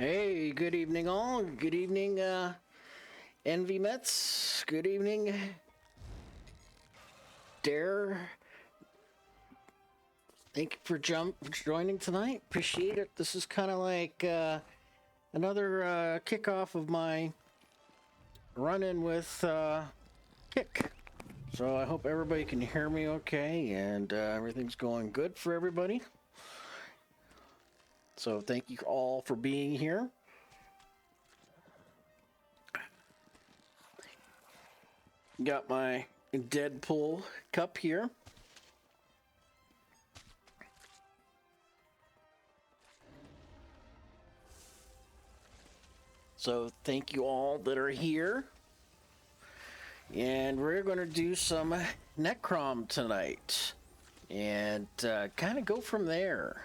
Hey, good evening, all. Good evening, Envy Mets. Good evening, Dare. Thank you for joining tonight. Appreciate it. This is kind of like another kickoff of my run-in with Kick. So I hope everybody can hear me okay and everything's going good for everybody. So thank you all for being here. Got my Deadpool cup here. So thank you all that are here. And we're going to do some Necrom tonight. And kind of go from there.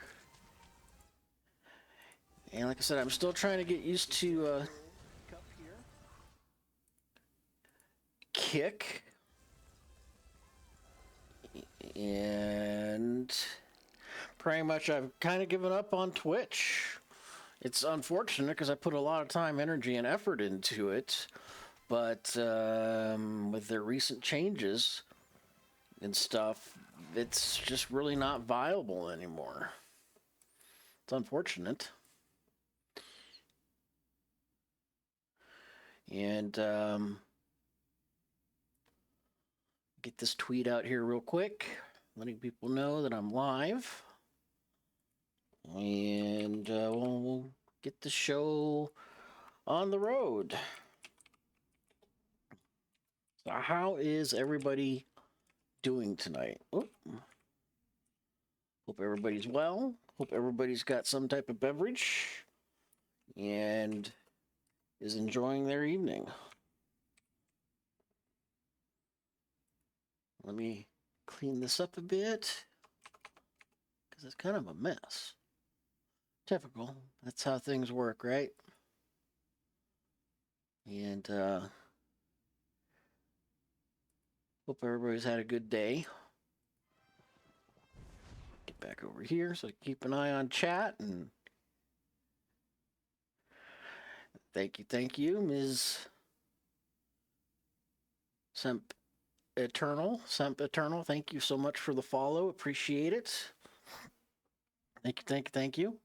And like I said, I'm still trying to get used to Kick. And pretty much I've kind of given up on Twitch. It's unfortunate because I put a lot of time, energy, and effort into it. But with their recent changes and stuff, it's just really not viable anymore. It's unfortunate. And get this tweet out here real quick, letting people know that I'm live. And we'll get the show on the road. So how is everybody doing tonight? Oh. Hope everybody's well. Hope everybody's got some type of beverage and is enjoying their evening. Let me clean this up a bit because it's kind of a mess. Typical. That's how things work, right? And hope everybody's had a good day. Get back over here so keep an eye on chat. And thank you, Ms. Semp Eternal. Thank you so much for the follow. Appreciate it. Thank you.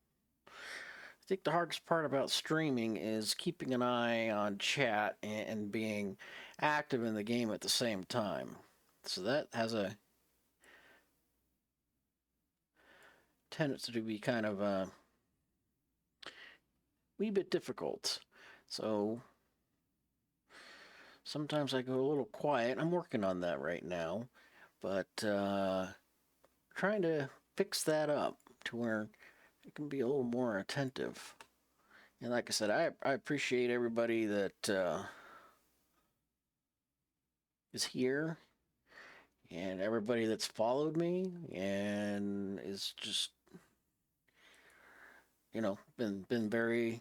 I think the hardest part about streaming is keeping an eye on chat and being active in the game at the same time. So that has a tendency to be kind of a wee bit difficult. So sometimes I go a little quiet. I'm working on that right now, but trying to fix that up to where it can be a little more attentive. And like I said, I appreciate everybody that is here and everybody that's followed me and is just, you know, been very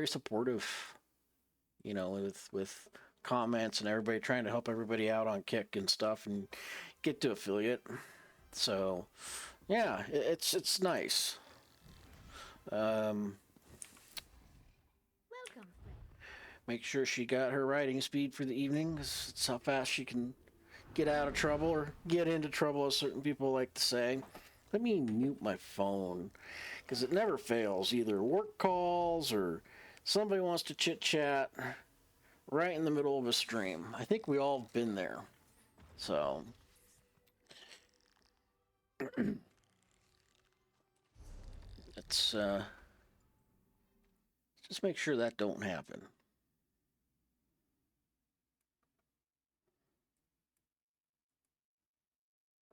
supportive, you know, with comments and everybody trying to help everybody out on Kick and stuff and get to affiliate. So yeah, it's nice. Make sure she got her riding speed for the evening, 'cause it's how fast she can get out of trouble or get into trouble, as certain people like to say. Let me mute my phone, because it never fails. Either work calls or somebody wants to chit chat right in the middle of a stream. I think we all have been there. So let's just make sure that don't happen.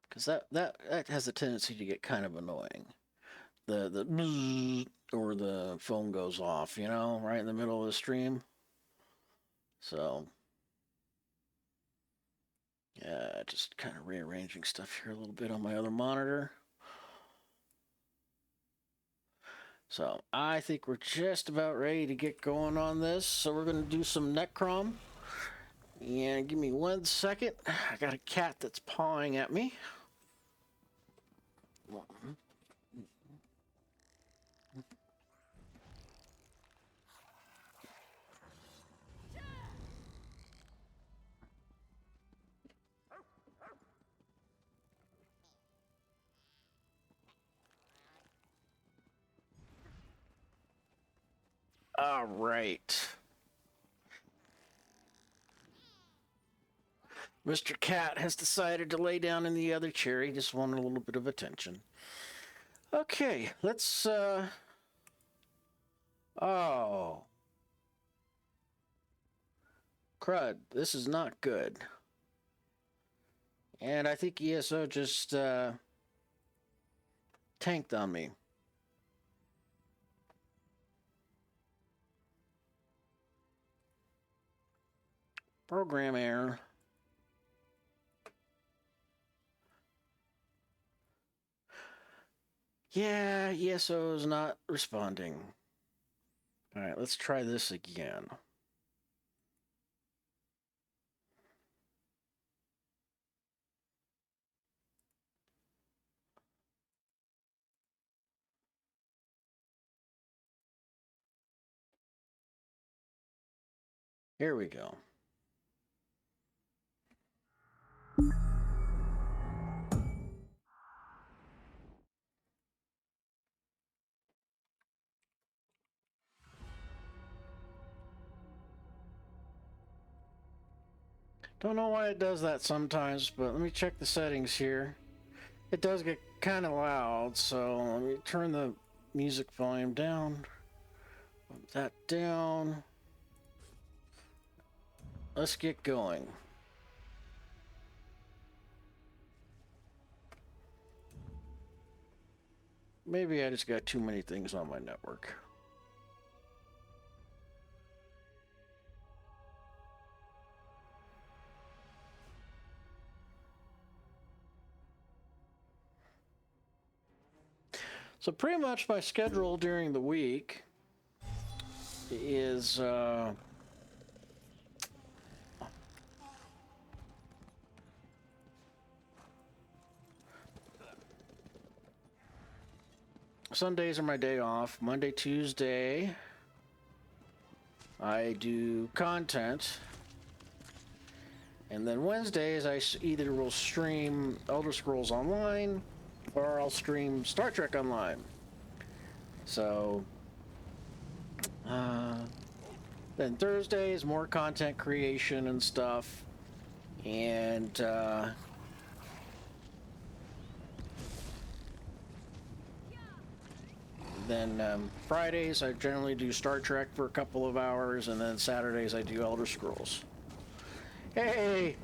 Because that has a tendency to get kind of annoying. The bzzz, or the phone goes off, you know, right in the middle of the stream. So yeah, just kind of rearranging stuff here a little bit on my other monitor. So I think we're just about ready to get going on this. So we're going to do some Necrom. And give me 1 second. I got a cat that's pawing at me. All right. Mr. Cat has decided to lay down in the other chair. He just wanted a little bit of attention. Okay, let's, Oh. Crud, this is not good. And I think ESO just, tanked on me. Program error. Yeah, ESO is not responding. All right, let's try this again. Here we go. Don't know why it does that sometimes, but let me check the settings here. It does get kind of loud, so let me turn the music volume down. Put that down. Let's get going. Maybe I just got too many things on my network. So pretty much my schedule during the week is Sundays are my day off. Monday, Tuesday, I do content. And then Wednesdays, I either will stream Elder Scrolls Online or I'll stream Star Trek Online. So, then Thursdays, more content creation and stuff. And, then Fridays, I generally do Star Trek for a couple of hours, and then Saturdays, I do Elder Scrolls. Hey!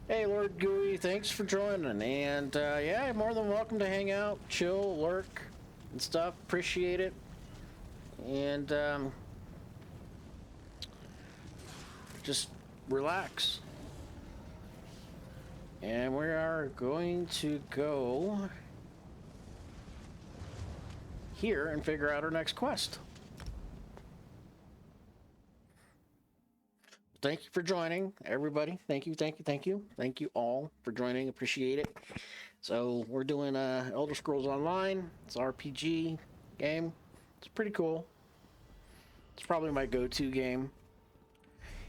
Hey, Lord Gooey, thanks for joining. And, yeah, you're more than welcome to hang out, chill, lurk, and stuff. Appreciate it. And, just relax. And we are going to go here and figure out our next quest. Thank you for joining, everybody. Thank you, thank you, thank you. Thank you all for joining. Appreciate it. So we're doing Elder Scrolls Online. It's an RPG game. It's pretty cool. It's probably my go-to game.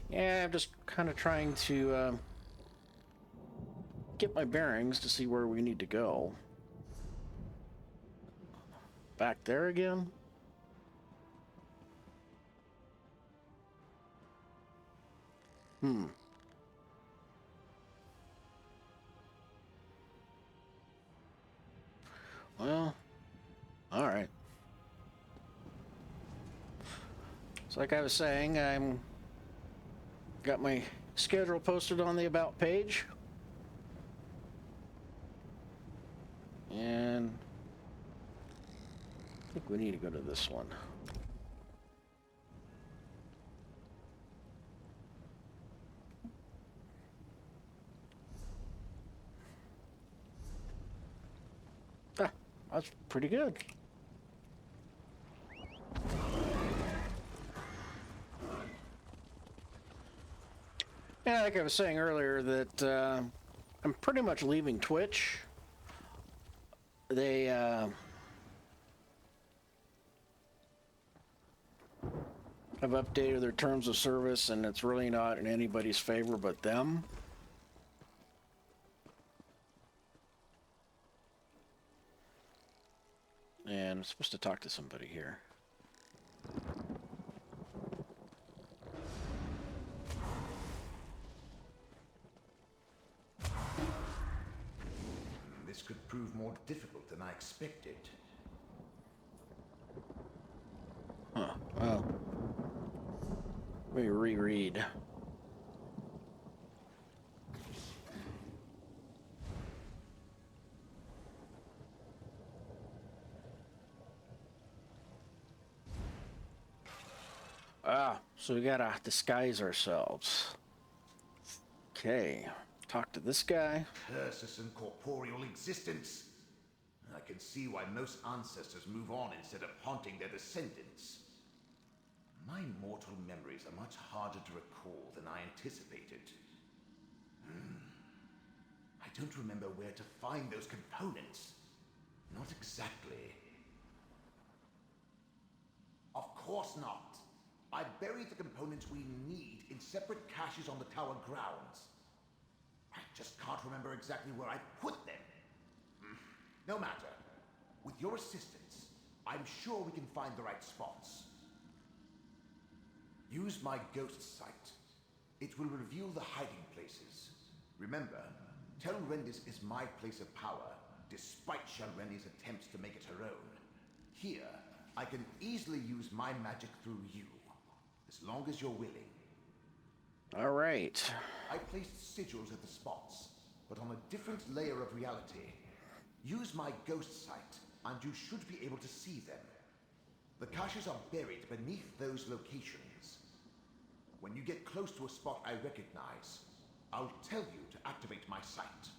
Yeah, I'm just kind of trying to get my bearings to see where we need to go. Back there again? Well, alright. So like I was saying, I'm got my schedule posted on the About page. And I think we need to go to this one. Ah, that's pretty good. Yeah, like I was saying earlier, that I'm pretty much leaving Twitch. They have updated their terms of service, and it's really not in anybody's favor but them. And I'm supposed to talk to somebody here. could prove more difficult than I expected. Huh. Well, let me reread. Ah, so we gotta disguise ourselves. Okay, talk to this guy. Curses and corporeal existence. I can see why most ancestors move on instead of haunting their descendants. My mortal memories are much harder to recall than I anticipated. I don't remember where to find those components. Not exactly. Of course not. I buried the components we need in separate caches on the tower grounds. I just can't remember exactly where I put them. No matter. With your assistance, I'm sure we can find the right spots. Use my ghost sight. It will reveal the hiding places. Remember, Telrendis is my place of power, despite Shalreni's attempts to make it her own. Here, I can easily use my magic through you, as long as you're willing. All right. I placed sigils at the spots, but on a different layer of reality. Use my ghost sight, and you should be able to see them. The caches are buried beneath those locations. When you get close to a spot I recognize, I'll tell you to activate my sight.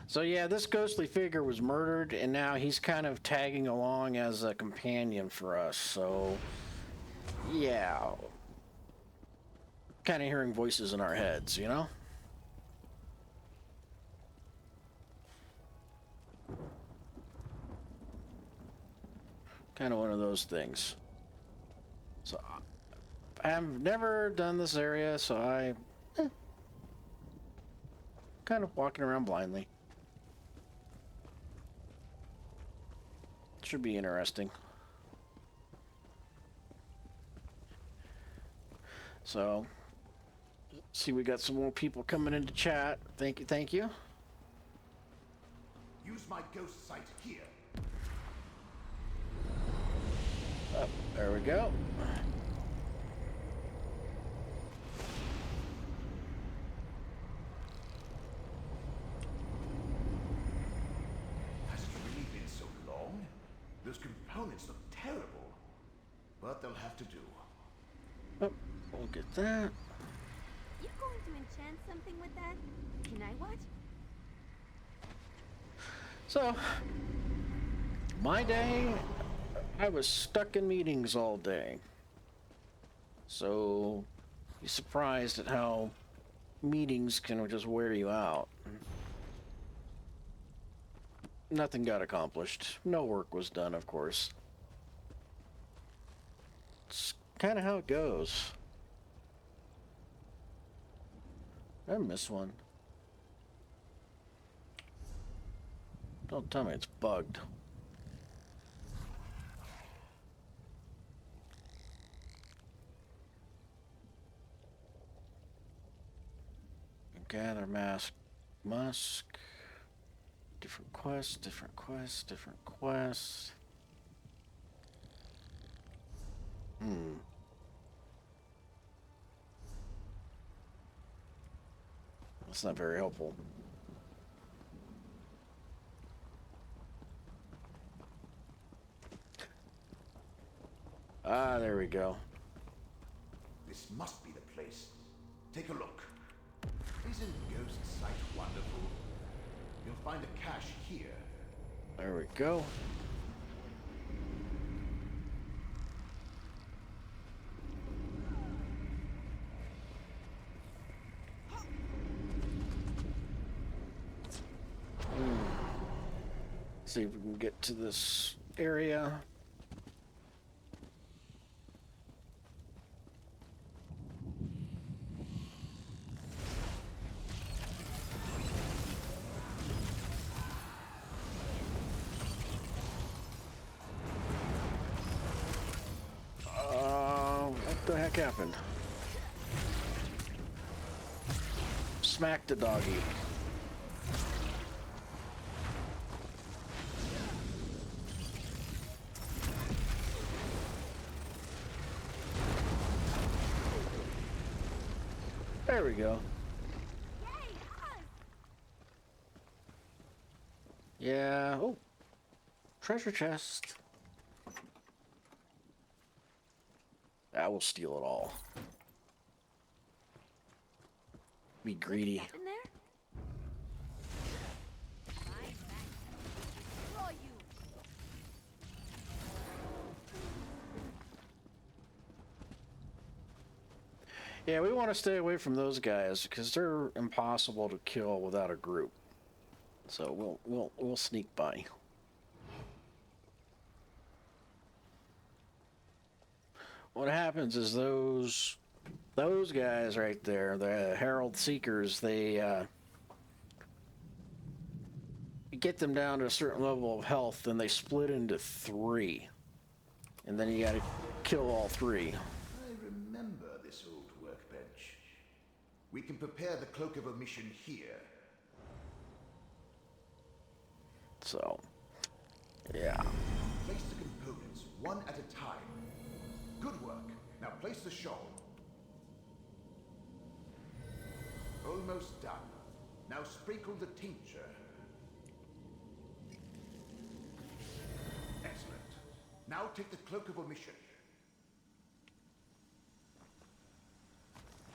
So yeah, this ghostly figure was murdered, and now he's kind of tagging along as a companion for us. So yeah, kind of hearing voices in our heads, you know? Kind of one of those things. So I've never done this area, so I kind of walking around blindly. Should be interesting. So, see, we got some more people coming into chat. Thank you, thank you. Use my ghost sight here. Oh, there we go. Has it really been so long? Those components look terrible. But they'll have to do. Oh, we'll get that. You going to enchant something with that? Can I watch? So, my day, I was stuck in meetings all day. So, be surprised at how meetings can just wear you out. Nothing got accomplished. No work was done, of course. It's kind of how it goes. I missed one. Don't tell me it's bugged. Gather mask musk. Different quests, different quests, different quests. That's not very helpful. Ah, there we go. This must be the place. Take a look. Isn't Ghost Sight wonderful? You'll find a cache here. There we go. See if we can get to this area. What the heck happened? Smack the doggy. There we go. Yay, us! Yeah. Oh, treasure chest. I will steal it all. Be greedy. Stuff in there? Right back. Destroy you. Yeah, we want to stay away from those guys because they're impossible to kill without a group. So we'll sneak by. What happens is those guys right there, the Herald Seekers, they you get them down to a certain level of health, then they split into 3, and then you got to kill all 3. I remember this old workbench. We can prepare the Cloak of Omission here. So, yeah. Place the components one at a time. Good work. Now place the shawl. Almost done. Now sprinkle the tincture. Excellent. Now take the Cloak of Omission.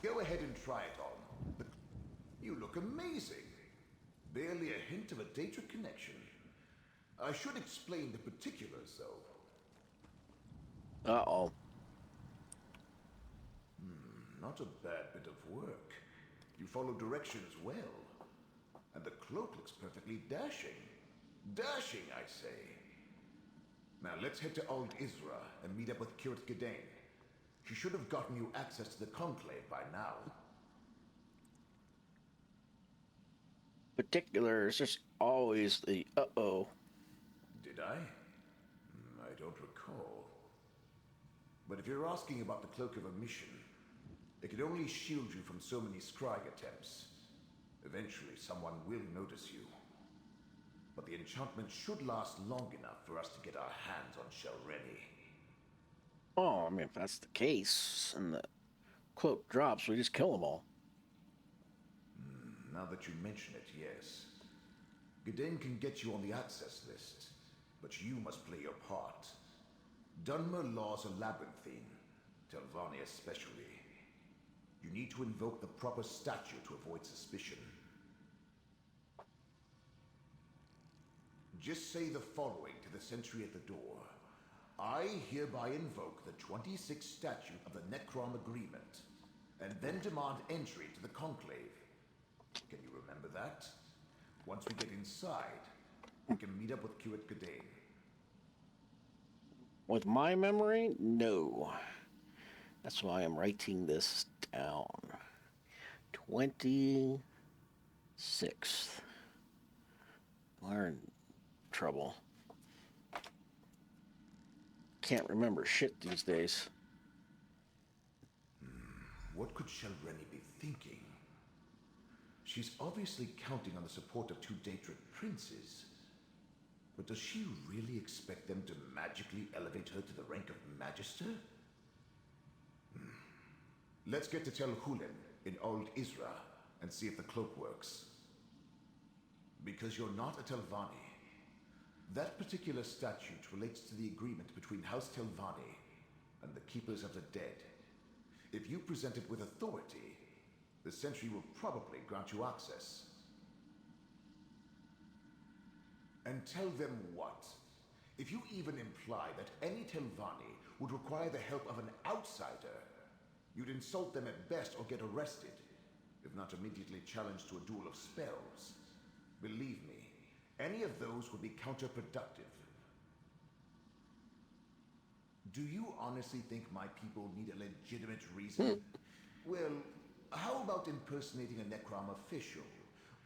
Go ahead and try it on. You look amazing. Barely a hint of a data connection. I should explain the particulars, though. Uh-oh. Not a bad bit of work. You follow directions well. And the cloak looks perfectly dashing. Dashing, I say. Now let's head to Old Isra and meet up with Kirit Gedane. She should have gotten you access to the Conclave by now. Particulars, there's always the uh-oh. Did I? I don't recall. But if you're asking about the Cloak of Omission, it can only shield you from so many scrying attempts. Eventually, someone will notice you. But the enchantment should last long enough for us to get our hands on Shalreni. Oh, I mean, if that's the case, and the cloak drops, we just kill them all. Now that you mention it, yes. Gedane can get you on the access list, but you must play your part. Dunmer laws are labyrinthine, Telvanni especially. You need to invoke the proper statute to avoid suspicion. Just say the following to the sentry at the door. I hereby invoke the 26th statute of the Necrom Agreement, and then demand entry to the Conclave. Can you remember that? Once we get inside, we can meet up with Kirit Gedane. With my memory, no. That's why I'm writing this down. 26th. We're in trouble. Can't remember shit these days. What could Shalreni be thinking? She's obviously counting on the support of 2 Daedric princes. But does she really expect them to magically elevate her to the rank of Magister? Let's get to Tel Hulen in Old Isra and see if the cloak works. Because you're not a Telvanni. That particular statute relates to the agreement between House Telvanni and the Keepers of the Dead. If you present it with authority, the Sentry will probably grant you access. And tell them what? If you even imply that any Telvanni would require the help of an outsider, you'd insult them at best or get arrested, if not immediately challenged to a duel of spells. Believe me, any of those would be counterproductive. Do you honestly think my people need a legitimate reason? Well, how about impersonating a Necrom official?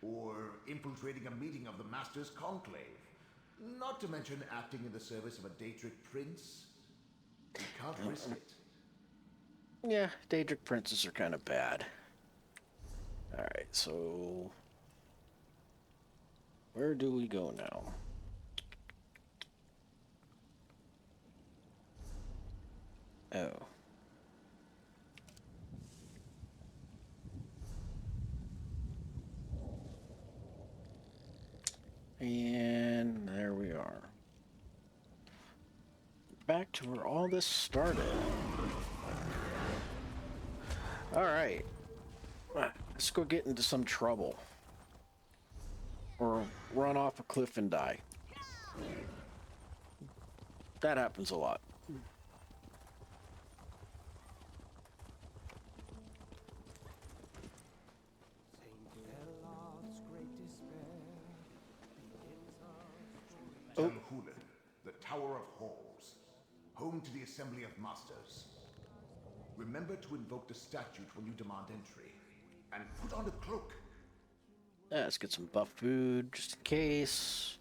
Or infiltrating a meeting of the Master's Conclave? Not to mention acting in the service of a Daedric prince? You can't risk it. Yeah, Daedric princes are kind of bad. Alright, so... where do we go now? Oh. And there we are. Back to where all this started. Alright. Let's go get into some trouble. Or run off a cliff and die. That happens a lot. Oh. Hulen, the Tower of Halls, home to the Assembly of Masters. Remember to invoke the statute when you demand entry, and put on a cloak. Yeah, let's get some buff food, just in case.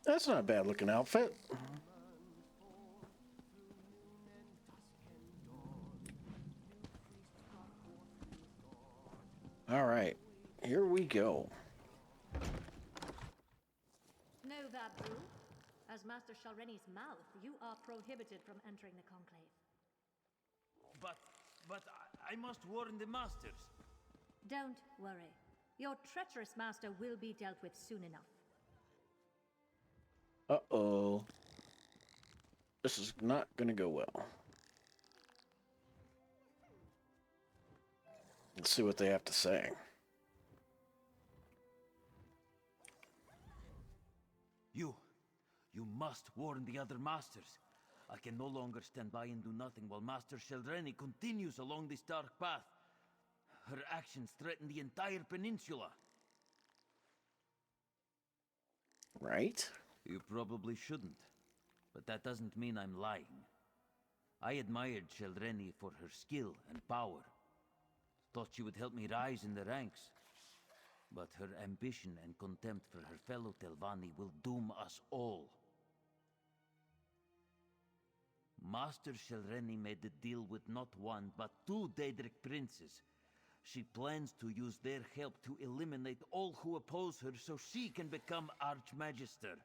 That's not a bad looking outfit. All right, here we go. Know that, Brew? As Master Shalreni's mouth, you are prohibited from entering the Conclave. But I must warn the Masters. Don't worry. Your treacherous master will be dealt with soon enough. Uh-oh. This is not gonna go well. Let's see what they have to say. You must warn the other Masters. I can no longer stand by and do nothing while Master Shalreni continues along this dark path. Her actions threaten the entire peninsula. Right? You probably shouldn't, but that doesn't mean I'm lying. I admired Shalreni for her skill and power. Thought she would help me rise in the ranks. But her ambition and contempt for her fellow Telvanni will doom us all. Master Shalreni made a deal with not one, but two Daedric princes. She plans to use their help to eliminate all who oppose her so she can become Archmagister.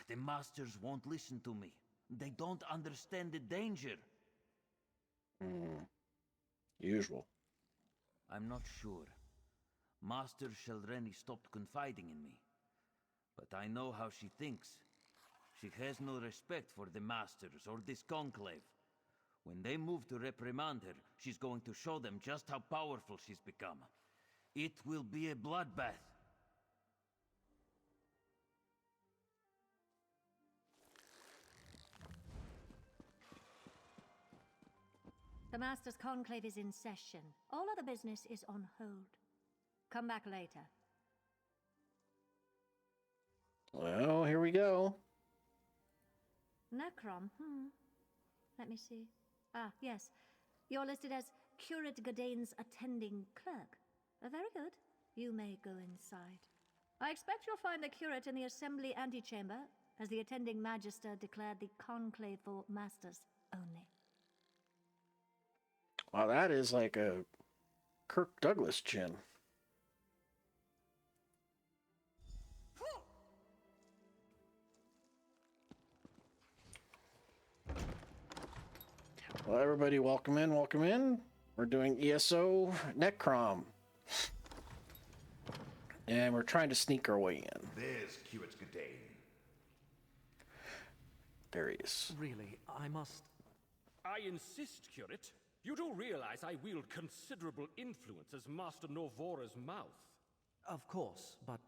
The Masters won't listen to me. They don't understand the danger. Usual. I'm not sure. Master Shalreni stopped confiding in me. But I know how she thinks. She has no respect for the Masters or this Conclave. When they move to reprimand her, she's going to show them just how powerful she's become. It will be a bloodbath. The Master's Conclave is in session. All other business is on hold. Come back later. Well, here we go. Necrom, Let me see. Ah, yes. You're listed as Curate Godane's attending clerk. Very good. You may go inside. I expect you'll find the curate in the Assembly antechamber, as the attending Magister declared the Conclave for Masters only. Wow, that is like a Kirk Douglas chin. Well, everybody, welcome in, welcome in. We're doing ESO Necrom. And we're trying to sneak our way in. There's Curate Godane. There he is. Really, I must... I insist, Curate. You do realize I wield considerable influence as Master Norvora's mouth. Of course, but...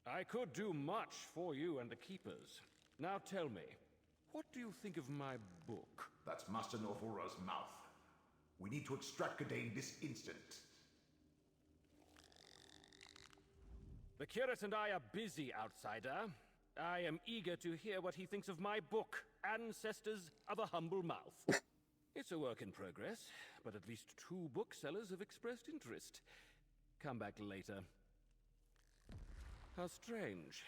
I could do much for you and the Keepers. Now tell me, what do you think of my book? That's Master Norvora's mouth. We need to extract Godane this instant. The Curate and I are busy, Outsider. I am eager to hear what he thinks of my book, Ancestors of a Humble Mouth. It's a work in progress, but at least 2 booksellers have expressed interest. Come back later. How strange.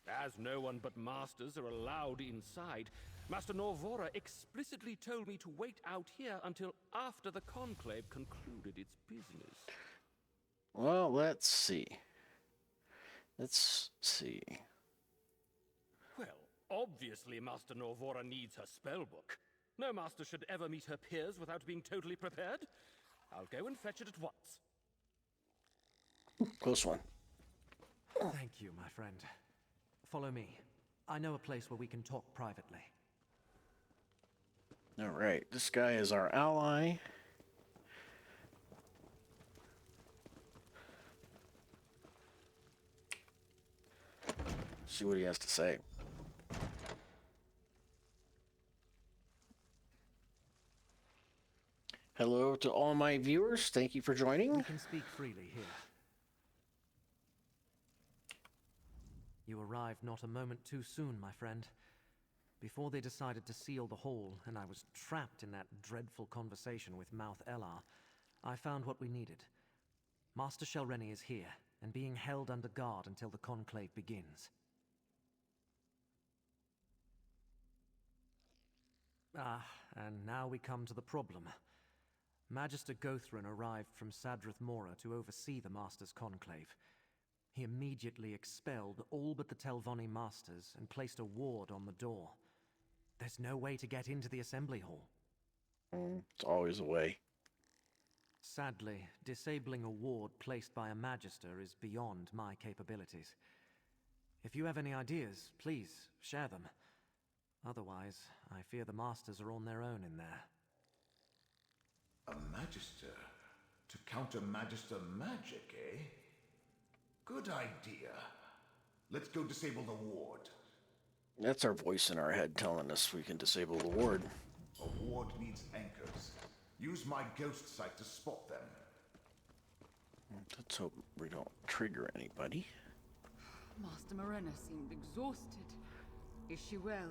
As no one but Masters are allowed inside, Master Norvora explicitly told me to wait out here until after the Conclave concluded its business. Well, let's see. Let's see. Well, Obviously, Master Norvora needs her spellbook. No master should ever meet her peers without being totally prepared. I'll go and fetch it at once. Close one. Thank you, my friend. Follow me. I know a place where we can talk privately. All right, this guy is our ally. See what he has to say. Hello to all my viewers. Thank you for joining. We can speak freely here. You arrived not a moment too soon, my friend. Before they decided to seal the hall, and I was trapped in that dreadful conversation with Mouth Elar, I found what we needed. Master Shelreni is here, and being held under guard until the conclave begins. And now we come to the problem. Magister Gothrin arrived from Sadrith Mora to oversee the Master's conclave. He immediately expelled all but the Telvanni Masters and placed a ward on the door. There's no way to get into the assembly hall. It's always a way. Sadly, disabling a ward placed by a Magister is beyond my capabilities. If you have any ideas, please share them. Otherwise, I fear the Masters are on their own in there. A Magister? To counter Magister magic, eh? Good idea. Let's go disable the ward. That's our voice in our head telling us we can disable the ward. A ward needs anchors. Use my ghost sight to spot them. Let's hope we don't trigger anybody. Master Morena seemed exhausted. Is she well?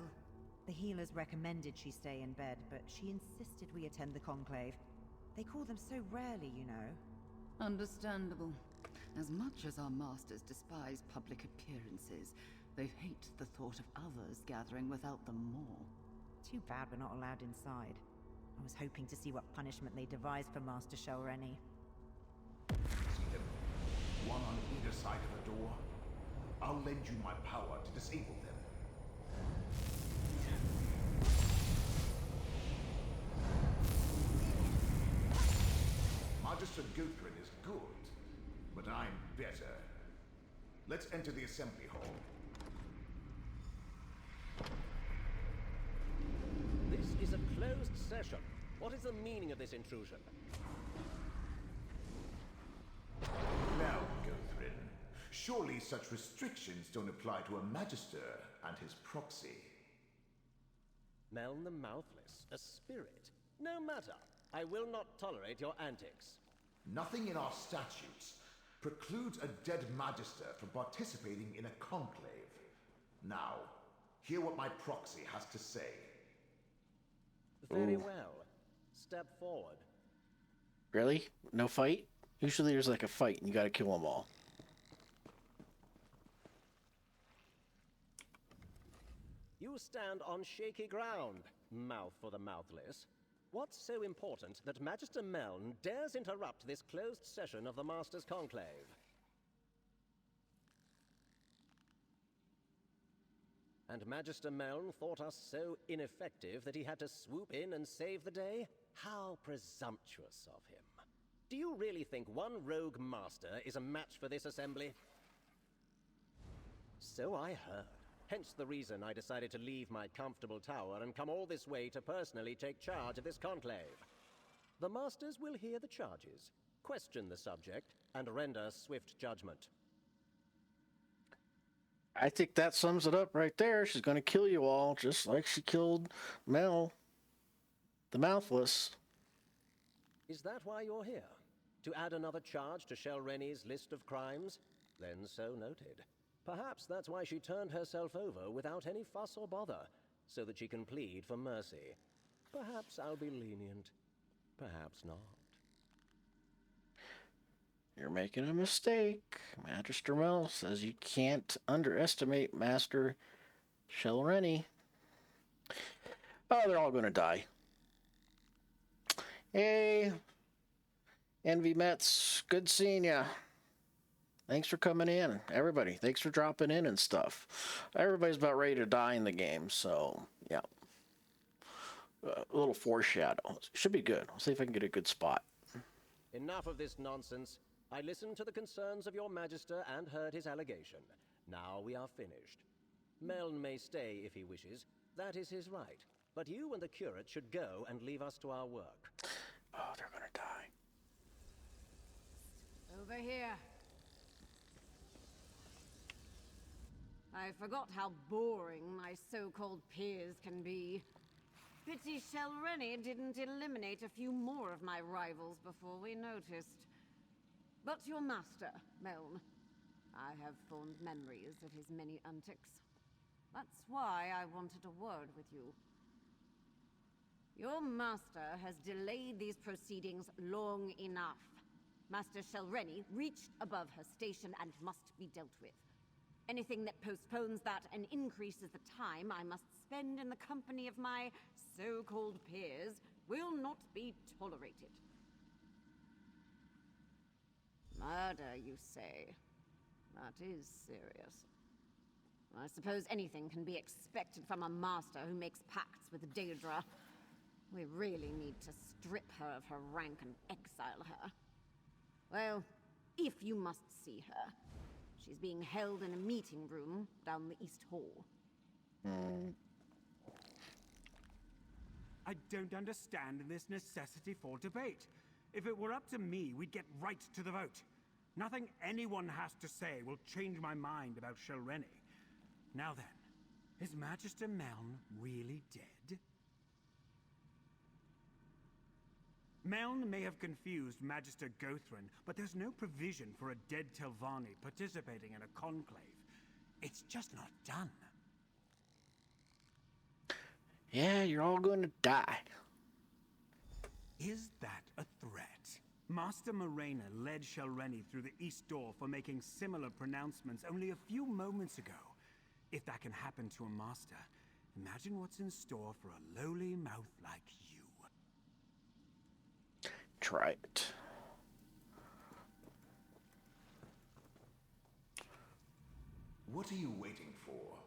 The healers recommended she stay in bed, but she insisted we attend the conclave. They call them so rarely, you know. Understandable. As much as our masters despise public appearances, they hate the thought of others gathering without them more. Too bad we're not allowed inside. I was hoping to see what punishment they devised for Master Shelreni. See them? One on either side of the door. I'll lend you my power to disable them. Magister Gothrin is good, but I'm better. Let's enter the assembly hall. This is a closed session. What is the meaning of this intrusion? Now, Gothrin, surely such restrictions don't apply to a Magister and his proxy. Meln the Mouthless, a spirit. No matter. I will not tolerate your antics. Nothing in our statutes precludes a dead Magister from participating in a conclave. Now, hear what my proxy has to say. Very well. Step forward. Really? No fight? Usually there's like a fight and you gotta kill them all. You stand on shaky ground, Mouth for the Mouthless. What's so important that Magister Meln dares interrupt this closed session of the Master's Conclave? And Magister Meln thought us so ineffective that he had to swoop in and save the day? How presumptuous of him. Do you really think one rogue master is a match for this assembly? So I heard. Hence the reason I decided to leave my comfortable tower and come all this way to personally take charge of this conclave. The masters will hear the charges, question the subject, and render swift judgment. I think that sums it up right there. She's gonna kill you all, just like she killed Mel, the Mouthless. Is that why you're here? To add another charge to Shelreni's list of crimes? Then so noted. Perhaps that's why she turned herself over without any fuss or bother, so that she can plead for mercy. Perhaps I'll be lenient. Perhaps not. You're making a mistake. Magister Mel says you can't underestimate Master Shelreni. Oh, they're all gonna die. Hey, Envy Mets, good seeing ya. Thanks for coming in, everybody. Thanks for dropping in and stuff. Everybody's about ready to die in the game, so yeah. A little foreshadow. Should be good. I'll see if I can get a good spot. Enough of this nonsense. I listened to the concerns of your Magister and heard his allegation. Now we are finished. Meln may stay if he wishes. That is his right. But you and the curate should go and leave us to our work. Oh, they're gonna die. Over here. I forgot how boring my so-called peers can be. Pity Shelreni didn't eliminate a few more of my rivals before we noticed. But your master, Meln. I have fond memories of his many antics. That's why I wanted a word with you. Your master has delayed these proceedings long enough. Master Shelreni reached above her station and must be dealt with. Anything that postpones that and increases the time I must spend in the company of my so-called peers will not be tolerated. Murder, you say? That is serious. I suppose anything can be expected from a master who makes pacts with Daedra. We really need to strip her of her rank and exile her. Well, if you must see her, she's being held in a meeting room down the East Hall. I don't understand this necessity for debate. If it were up to me, we'd get right to the vote. Nothing anyone has to say will change my mind about Shelreni. Now then, is Magister Meln really dead? Meln may have confused Magister Gothrin, but there's no provision for a dead Telvanni participating in a conclave. It's just not done. Yeah, you're all going to die. Is that a threat? Master Morena led Shelreni through the East Door for making similar pronouncements only a few moments ago. If that can happen to a master, imagine what's in store for a lowly mouth like you. Try it. What are you waiting for?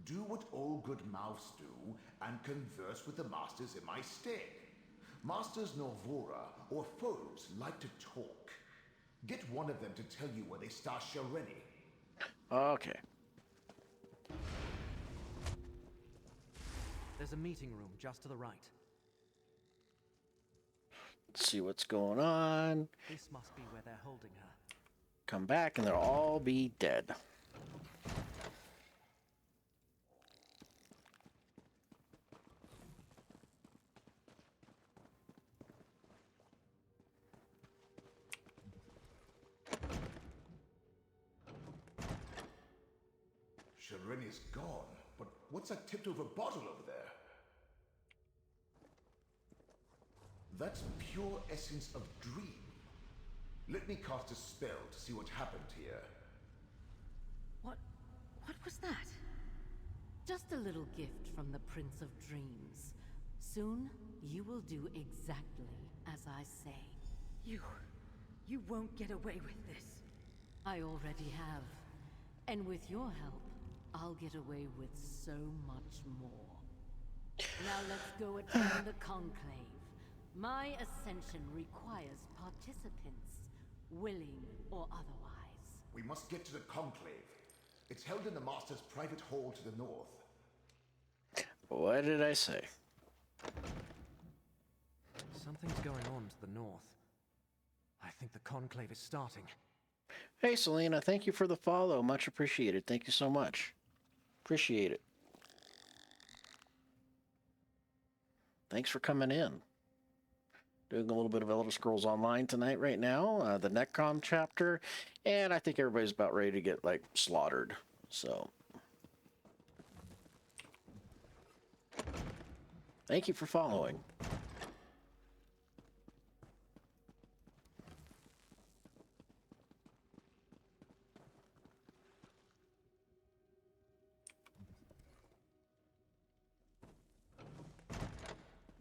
Do what all good mouths do and converse with the masters in my stead. Masters Norvora or foes like to talk. Get one of them to tell you where they star Shelreni. Okay. There's a meeting room just to the right. Let's see what's going on. This must be where they're holding her. Come back and they'll all be dead. Shelreni's gone, but what's that tipped over bottle over there? That's pure essence of dream. Let me cast a spell to see what happened here. What was that? Just a little gift from the Prince of Dreams. Soon, you will do exactly as I say. You won't get away with this. I already have. And with your help, I'll get away with so much more. Now let's go attend the conclave. My ascension requires participants, willing or otherwise. We must get to the conclave. It's held in the Master's private hall to the north. What did I say? Something's going on to the north. I think the conclave is starting. Hey, Selena, thank you for the follow. Much appreciated. Thank you so much. Appreciate it. Thanks for coming in. Doing a little bit of Elder Scrolls Online tonight right now. The Necrom chapter. And I think everybody's about ready to get, like, slaughtered. So. Thank you for following.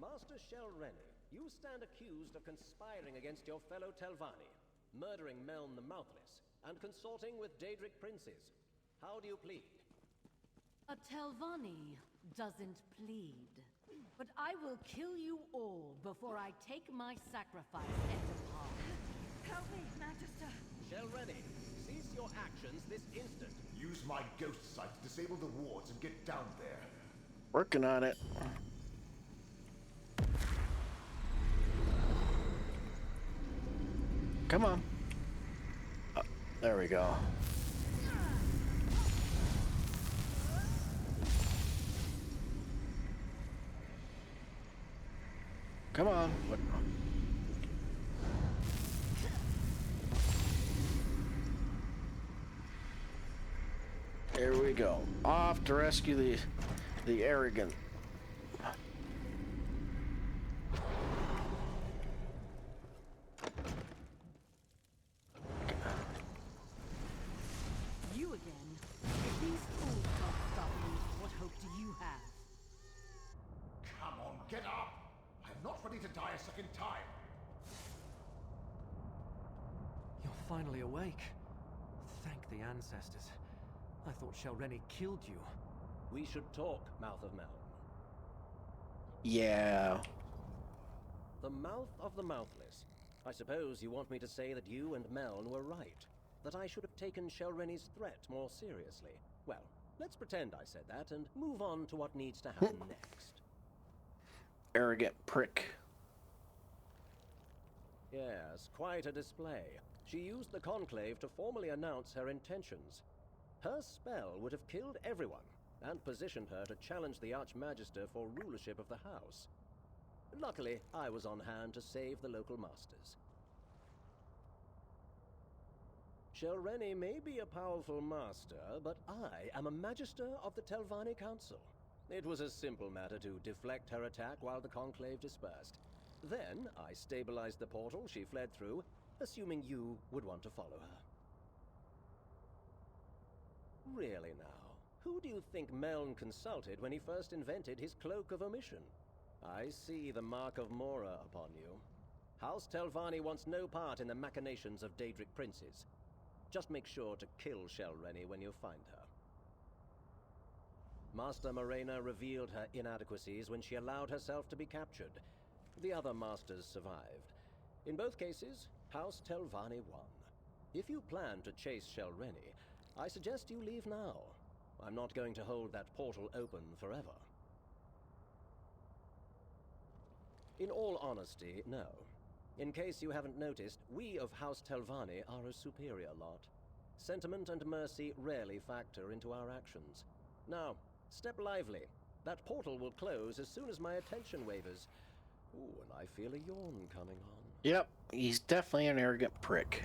Master Shelreni, you stand accused of conspiring against your fellow Telvanni, murdering Meln the Mouthless, and consorting with Daedric princes. How do you plead? A Telvanni doesn't plead. But I will kill you all before I take my sacrifice and depart. Help me, Magister! Shelreni, cease your actions this instant. Use my ghost sight to disable the wards and get down there. Working on it. Come on. Oh, there we go. Come on. There we go. Off to rescue the arrogant. You again? If these fools don't stop me, what hope do you have? Come on, get up! I'm not ready to die a second time. You're finally awake. Thank the ancestors. I thought Shelreni killed you. We should talk, Mouth of Meln. Yeah. The Mouth of the Mouthless. I suppose you want me to say that you and Meln were right. That I should have taken Shelreni's threat more seriously. Well, let's pretend I said that and move on to what needs to happen next. Arrogant prick. Yes, quite a display. She used the Conclave to formally announce her intentions. Her spell would have killed everyone, and positioned her to challenge the Archmagister for rulership of the house. Luckily, I was on hand to save the local masters. Shelreni may be a powerful master, but I am a Magister of the Telvanni Council. It was a simple matter to deflect her attack while the Conclave dispersed. Then, I stabilized the portal she fled through, assuming you would want to follow her. Really now, who do you think Meln consulted when he first invented his Cloak of Omission? I see the mark of Mora upon you. House Telvanni wants no part in the machinations of Daedric princes. Just make sure to kill Shelreni when you find her. Master Morena revealed her inadequacies when she allowed herself to be captured. The other masters survived. In both cases, House Telvanni won. If you plan to chase Shelreni, I suggest you leave now. I'm not going to hold that portal open forever. In all honesty, no. In case you haven't noticed, we of House Telvanni are a superior lot. Sentiment and mercy rarely factor into our actions. Now, step lively. That portal will close as soon as my attention wavers. Ooh, and I feel a yawn coming on. Yep, he's definitely an arrogant prick.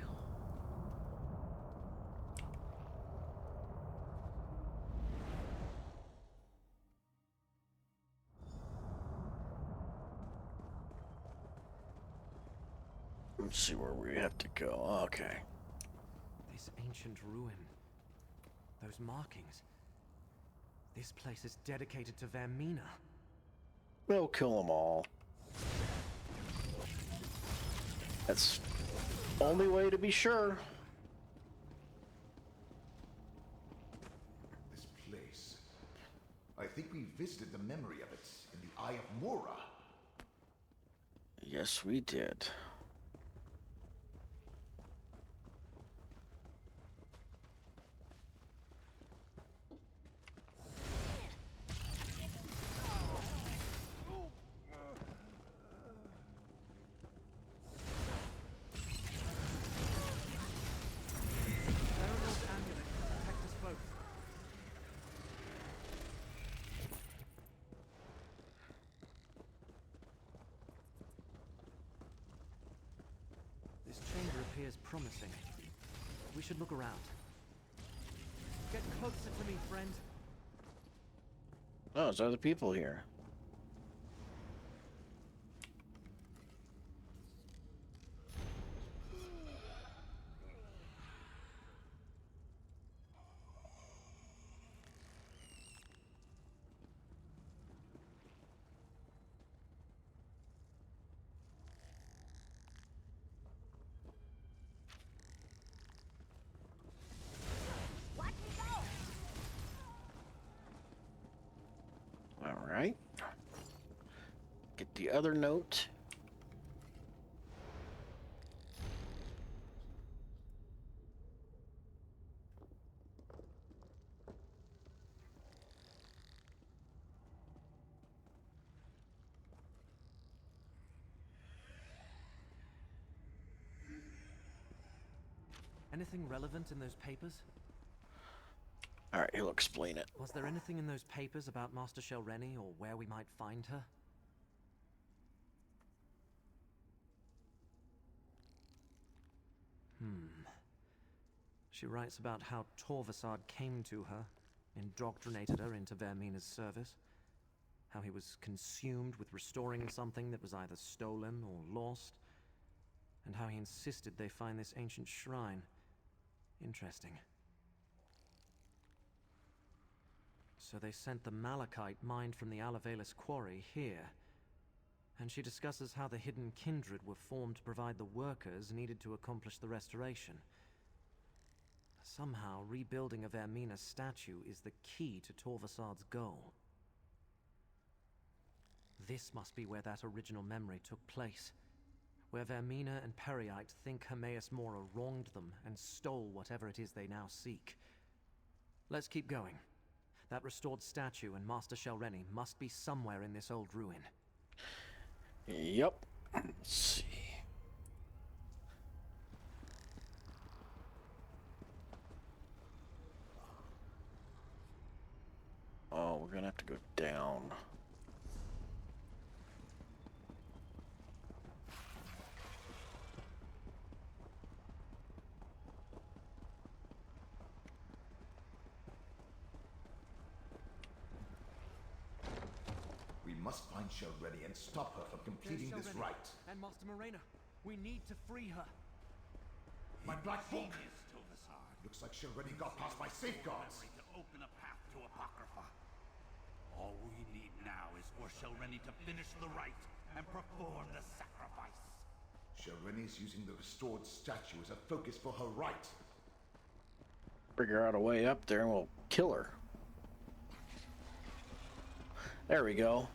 Let's see where we have to go. Okay. This ancient ruin. Those markings. This place is dedicated to Vermina. We'll kill them all. That's the only way to be sure. This place. I think we visited the memory of it in the Eye of Mora. Yes, we did. Appears promising. We should look around. Get closer to me, friend. Oh, there's other people here. Alright. Get the other note. Anything relevant in those papers? Alright, he'll explain it. Was there anything in those papers about Master Shelreni or where we might find her? She writes about how Torvasard came to her, indoctrinated her into Vermina's service, how he was consumed with restoring something that was either stolen or lost, and how he insisted they find this ancient shrine. Interesting. So they sent the malachite mined from the Alavelis quarry here, and she discusses how the hidden kindred were formed to provide the workers needed to accomplish the restoration. Somehow, rebuilding a Vermina statue is the key to Torvasard's goal. This must be where that original memory took place, where Vermina and Periite think Hermaeus Mora wronged them and stole whatever it is they now seek. Let's keep going. That restored statue and Master Shelreni must be somewhere in this old ruin. Yep. Let's see. Oh, we're gonna have to go down. We must find Shelreni and stop her from completing this rite. And Master Morena, we need to free her. My black book! Looks like Shelreni got past my safeguards. To open a path to Apocrypha. All we need now is for Shelreni to finish the rite and perform the sacrifice. Shelreni's using the restored statue as a focus for her rite. Figure out a way up there and we'll kill her. There we go.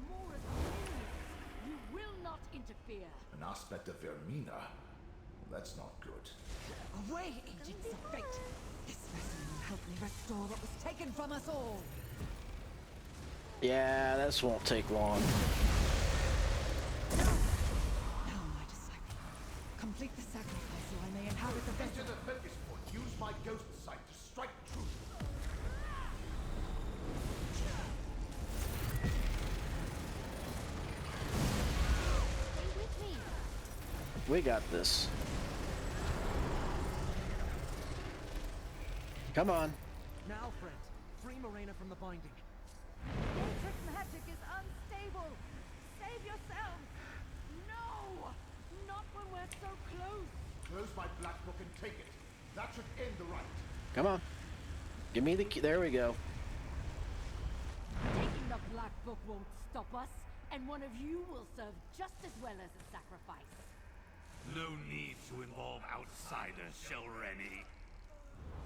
Mora's you will not interfere. An aspect of Vermina? That's not good. Away, agents of fate! This vessel will help me restore what was taken from us all! Yeah, this won't take long. Now, my disciple, complete the sacrifice so I may inhabit the vessel. Enter the focus point. Use my ghost sight to strike true. Stay with me. We got this. Come on. Now, friend, free Morena from the binding. Matrix magic is unstable. Save yourself. No! Not when we're so close. Close my black book and take it. That should end the rite. Come on. Give me the key. There we go. Taking the Black Book won't stop us, and one of you will serve just as well as a sacrifice. No need to involve outsiders, Shelreni.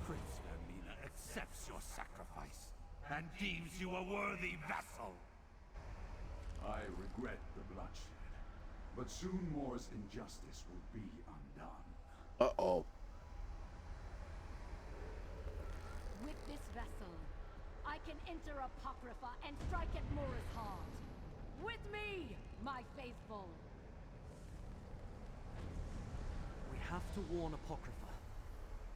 Prince Vermina accepts your sacrifice and deems you a worthy vessel. I regret the bloodshed, but soon Mor's injustice will be undone. Uh-oh. With this vessel, I can enter Apocrypha and strike at Mora's heart. With me, my faithful. We have to warn Apocrypha.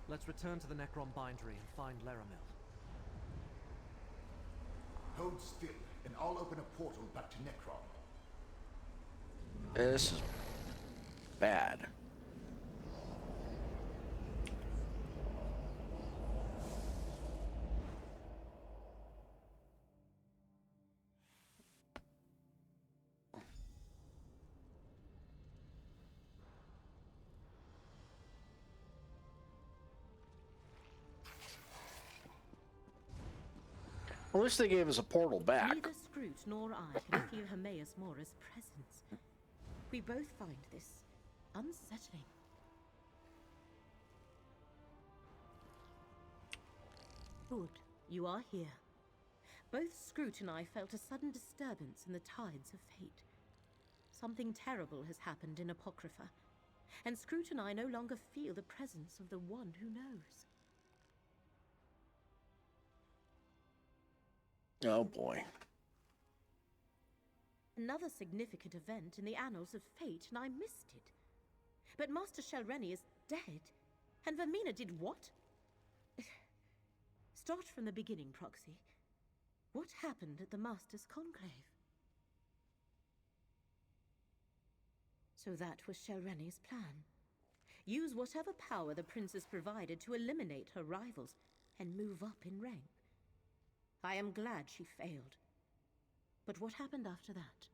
Let's return to the Necrom bindery and find Laramil. Hold still, and I'll open a portal back to Necrom. This is bad. Well, at least they gave us a portal back. Neither Scroot nor I can feel Hermaeus Mora's presence. We both find this unsettling. Good. You are here. Both Scroot and I felt a sudden disturbance in the tides of fate. Something terrible has happened in Apocrypha, and Scroot and I no longer feel the presence of the one who knows. Oh boy. Another significant event in the annals of fate, and I missed it. But Master Shelreni is dead, and Vermina did what? Start from the beginning, Proxy. What happened at the Master's Conclave? So that was Shelreni's plan. Use whatever power the princess provided to eliminate her rivals and move up in rank. I am glad she failed. But what happened after that?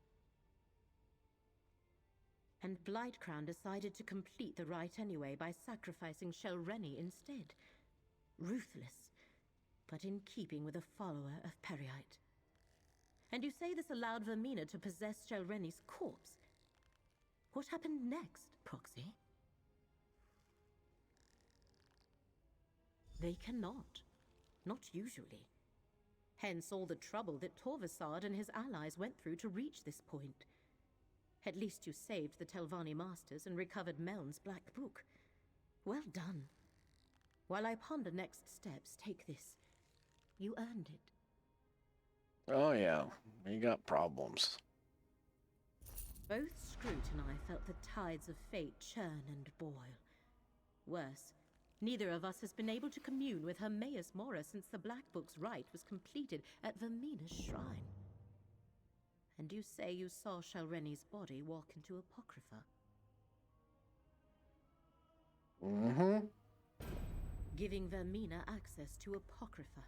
And Blightcrown decided to complete the rite anyway by sacrificing Shelreni instead. Ruthless, but in keeping with a follower of Periite. And you say this allowed Vermina to possess Shelreni's corpse? What happened next, Proxy? They cannot. Not usually. Hence all the trouble that Torvasad and his allies went through to reach this point. At least you saved the Telvanni Masters and recovered Meln's Black Book. Well done. While I ponder next steps, take this. You earned it. Oh yeah, you got problems. Both Scroot and I felt the tides of fate churn and boil. Worse, neither of us has been able to commune with Hermaeus Mora since the Black Book's rite was completed at Vermina's shrine. And you say you saw Shelreni's body walk into Apocrypha? Mm-hmm. Giving Vermina access to Apocrypha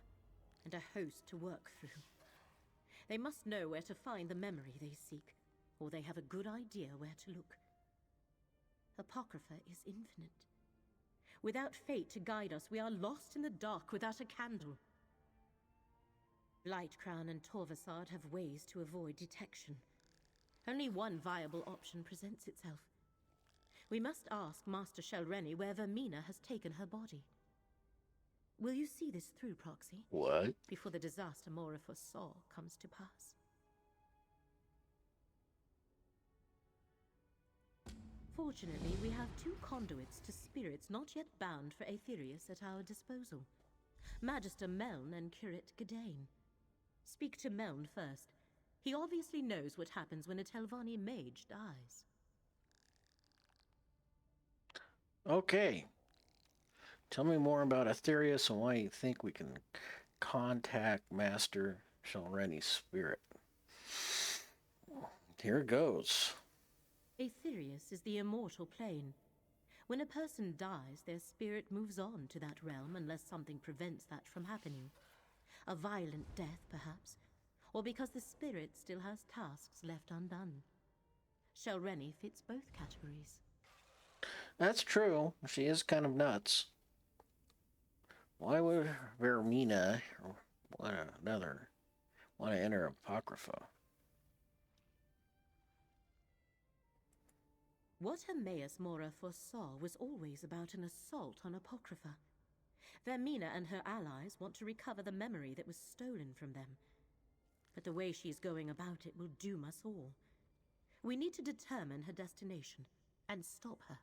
and a host to work through. They must know where to find the memory they seek, or they have a good idea where to look. Apocrypha is infinite. Without fate to guide us, we are lost in the dark without a candle. Blightcrown and Torvasad have ways to avoid detection. Only one viable option presents itself. We must ask Master Shelreni where Vermina has taken her body. Will you see this through, Proxy? What? Before the disaster Mora foresaw comes to pass. Fortunately, we have two conduits to spirits not yet bound for Aetherius at our disposal. Magister Meln and Curate Gadain. Speak to Meln first. He obviously knows what happens when a Telvanni mage dies. Okay. Tell me more about Aetherius and why you think we can contact Master Shelreni's spirit. Here it goes. Aetherius is the immortal plane. When a person dies, their spirit moves on to that realm unless something prevents that from happening. A violent death, perhaps, or because the spirit still has tasks left undone. Shelreni fits both categories. That's true. She is kind of nuts. Why would Vermina want to enter Apocrypha? What Hermaeus Mora foresaw was always about an assault on Apocrypha. Vermina and her allies want to recover the memory that was stolen from them. But the way she's going about it will doom us all. We need to determine her destination and stop her.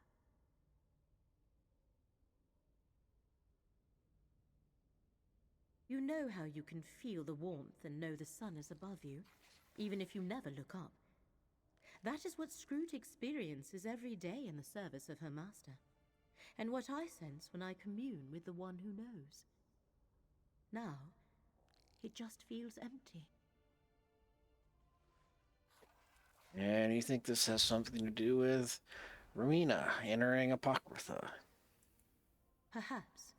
You know how you can feel the warmth and know the sun is above you, even if you never look up. That is what Scroot experiences every day in the service of her master, and what I sense when I commune with the one who knows. Now, it just feels empty. And you think this has something to do with Vermina entering Apocrypha? Perhaps.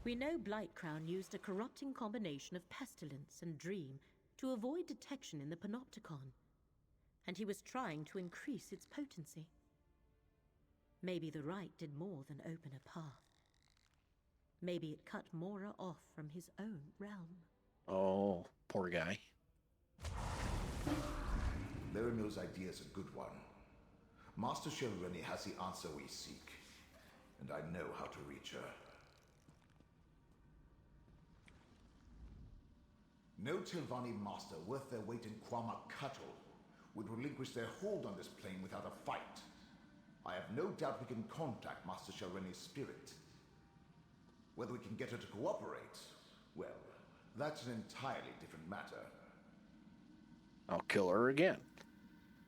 We know Blightcrown used a corrupting combination of pestilence and dream to avoid detection in the Panopticon, and he was trying to increase its potency. Maybe the rite did more than open a path. Maybe it cut Mora off from his own realm. Oh, poor guy. Laramil's idea is a good one. Master Shelreni has the answer we seek, and I know how to reach her. No Tilvani master worth their weight in Kwama cattle would relinquish their hold on this plane without a fight. I have no doubt we can contact Master Shalreni's spirit. Whether we can get her to cooperate, well, that's an entirely different matter. I'll kill her again.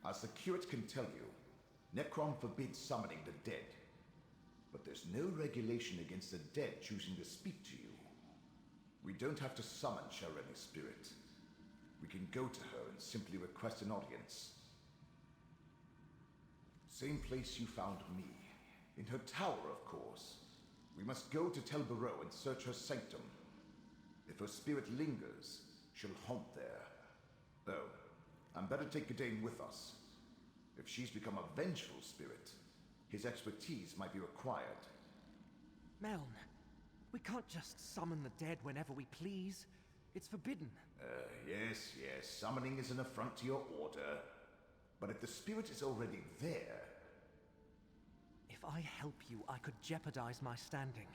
As the curate can tell you, Necrom forbids summoning the dead. But there's no regulation against the dead choosing to speak to you. We don't have to summon Shalreni's spirit. We can go to her and simply request an audience. Same place you found me. In her tower, of course. We must go to Tel Barrow and search her sanctum. If her spirit lingers, she'll haunt there. Though, I'm better take Gadain with us. If she's become a vengeful spirit, his expertise might be required. Meln, we can't just summon the dead whenever we please. It's forbidden. Yes. Summoning is an affront to your order. But if the spirit is already there... If I help you, I could jeopardize my standing.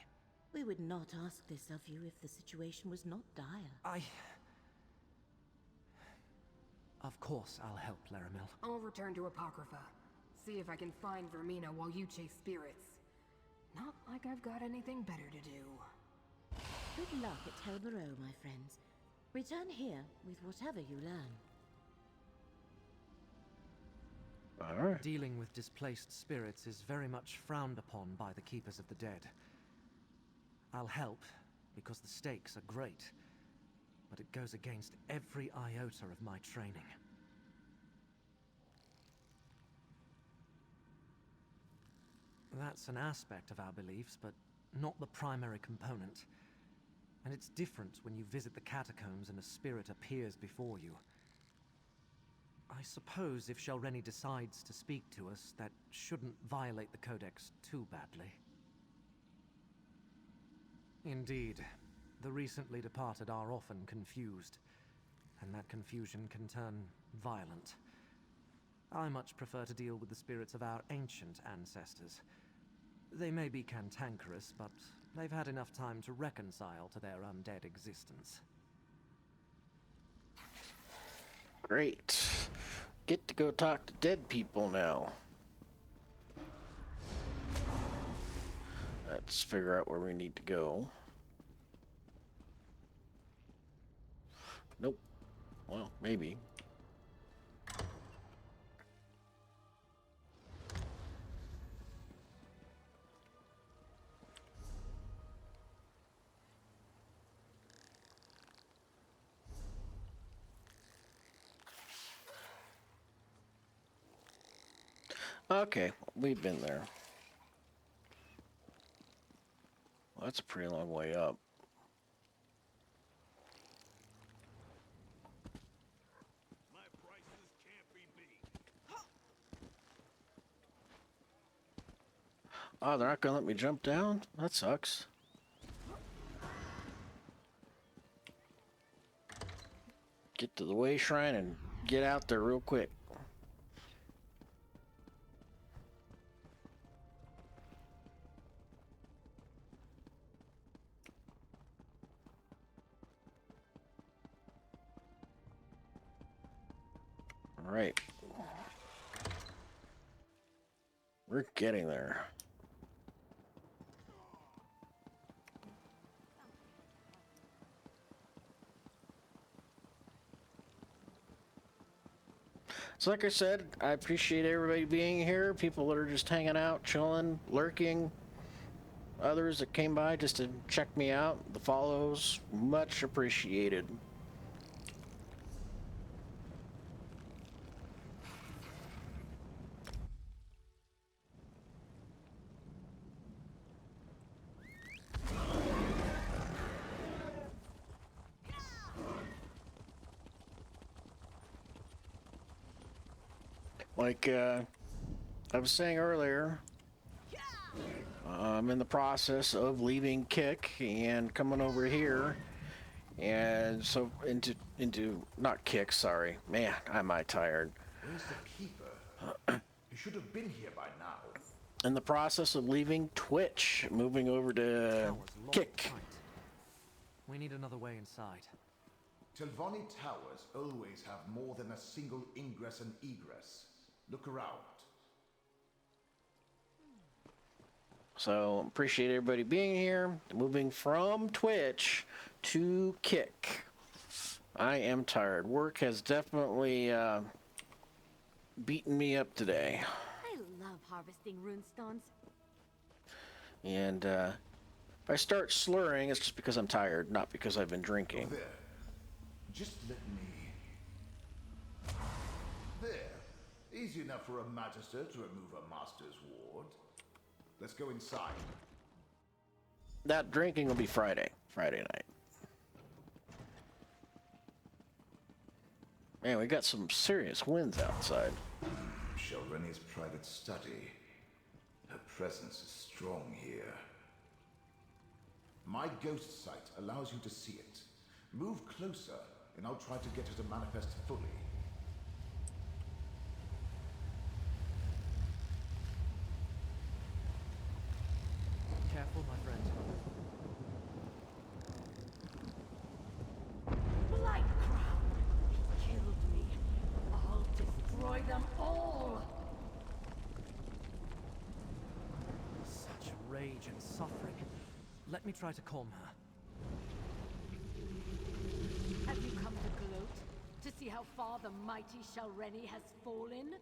We would not ask this of you if the situation was not dire. Of course I'll help, Laramil. I'll return to Apocrypha. See if I can find Vermina while you chase spirits. Not like I've got anything better to do. Good luck at Tel Barrow, my friends. Return here with whatever you learn. Alright. Dealing with displaced spirits is very much frowned upon by the Keepers of the Dead. I'll help, because the stakes are great, but it goes against every iota of my training. That's an aspect of our beliefs, but not the primary component. And it's different when you visit the catacombs and a spirit appears before you. I suppose if Shalreni decides to speak to us, that shouldn't violate the Codex too badly. Indeed, the recently departed are often confused, and that confusion can turn violent. I much prefer to deal with the spirits of our ancient ancestors. They may be cantankerous, but they've had enough time to reconcile to their undead existence. Great. Get to go talk to dead people now. Let's figure out where we need to go. Nope. Well, maybe. Okay, we've been there. Well, that's a pretty long way up. My prices can't be beat. Oh, they're not gonna let me jump down? That sucks. Get to the way shrine and get out there real quick. All right. We're getting there. So like I said, I appreciate everybody being here. People that are just hanging out, chilling, lurking. Others that came by just to check me out. The follows, much appreciated. Like I was saying earlier, I'm in the process of leaving Kick and coming over here, and so into not Kick. Sorry, man, am I tired. Where's the keeper? You should have been here by now. In the process of leaving Twitch, moving over to Kick. We need another way inside. Telvanni towers always have more than a single ingress and egress. Look around. So, appreciate everybody being here. Moving from Twitch to Kick. I am tired. Work has definitely beaten me up today. I love harvesting runestones. And if I start slurring, it's just because I'm tired, not because I've been drinking. There. Just let me... There. Easy enough for a magister to remove a master's ward. Let's go inside. That drinking will be Friday night. Man, we got some serious winds outside. Shelreni's private study. Her presence is strong here. My ghost sight allows you to see it. Move closer, and I'll try to get her to manifest fully. Careful, my friend. Blight Crown! He killed me. I'll destroy them all! Such rage and suffering. Let me try to calm her. Have you come to gloat? To see how far the mighty Shelreni has fallen?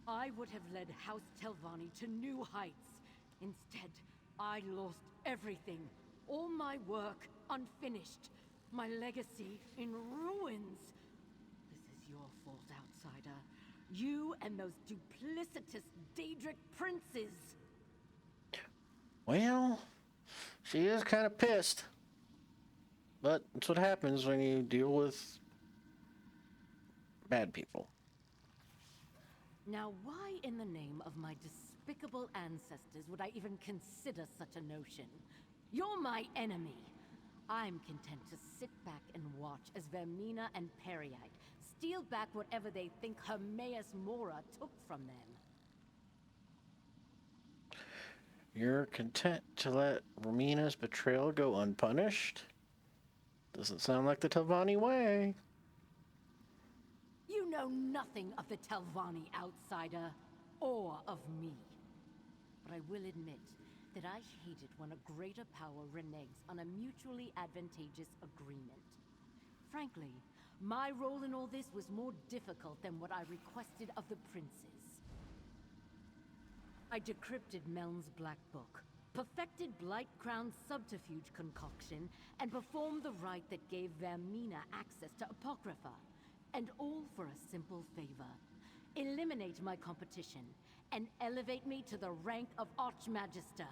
I would have led House Telvanni to new heights. Instead, I lost everything. All my work unfinished. My legacy in ruins. This is your fault, outsider. You and those duplicitous Daedric princes. Well, she is kind of pissed. But that's what happens when you deal with bad people. Now, why in the name of my despicable ancestors would I even consider such a notion? You're my enemy. I'm content to sit back and watch as Vermina and Periite steal back whatever they think Hermaeus Mora took from them. You're content to let Romina's betrayal go unpunished? Doesn't sound like the Telvanni way. You know nothing of the Telvanni, outsider, or of me. But I will admit that I hate it when a greater power reneges on a mutually advantageous agreement. Frankly, my role in all this was more difficult than what I requested of the princes. I decrypted Meln's Black Book, perfected Blight Crown's subterfuge concoction, and performed the rite that gave Vermina access to Apocrypha. And all for a simple favor. Eliminate my competition, and elevate me to the rank of Archmagister.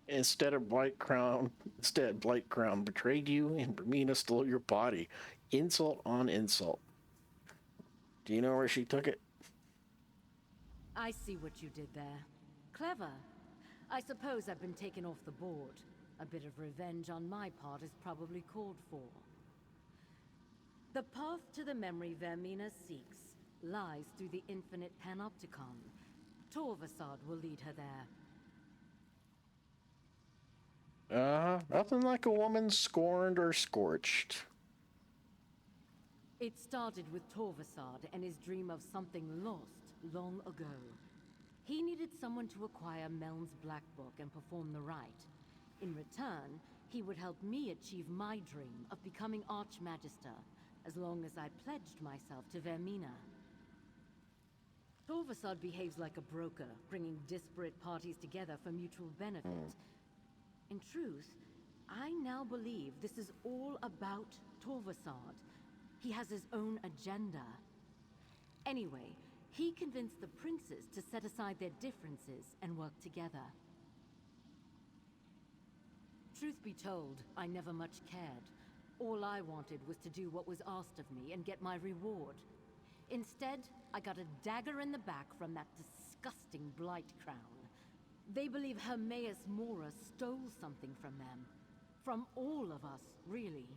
Instead, Blight Crown betrayed you and Vermina stole your body. Insult on insult. Do you know where she took it? I see what you did there. Clever. I suppose I've been taken off the board. A bit of revenge on my part is probably called for. The path to the memory Vermina seeks lies through the infinite panopticon. Torvasad will lead her there. Nothing like a woman scorned or scorched. It started with Torvasad and his dream of something lost long ago. He needed someone to acquire Meln's Black Book and perform the rite. In return, he would help me achieve my dream of becoming Archmagister, as long as I pledged myself to Vermina. Torvasad behaves like a broker, bringing disparate parties together for mutual benefit. In truth, I now believe this is all about Torvasad. He has his own agenda. Anyway, he convinced the princes to set aside their differences and work together. Truth be told, I never much cared. All I wanted was to do what was asked of me and get my reward. Instead, I got a dagger in the back from that disgusting Blight Crown. They believe Hermaeus Mora stole something from them. From all of us, really.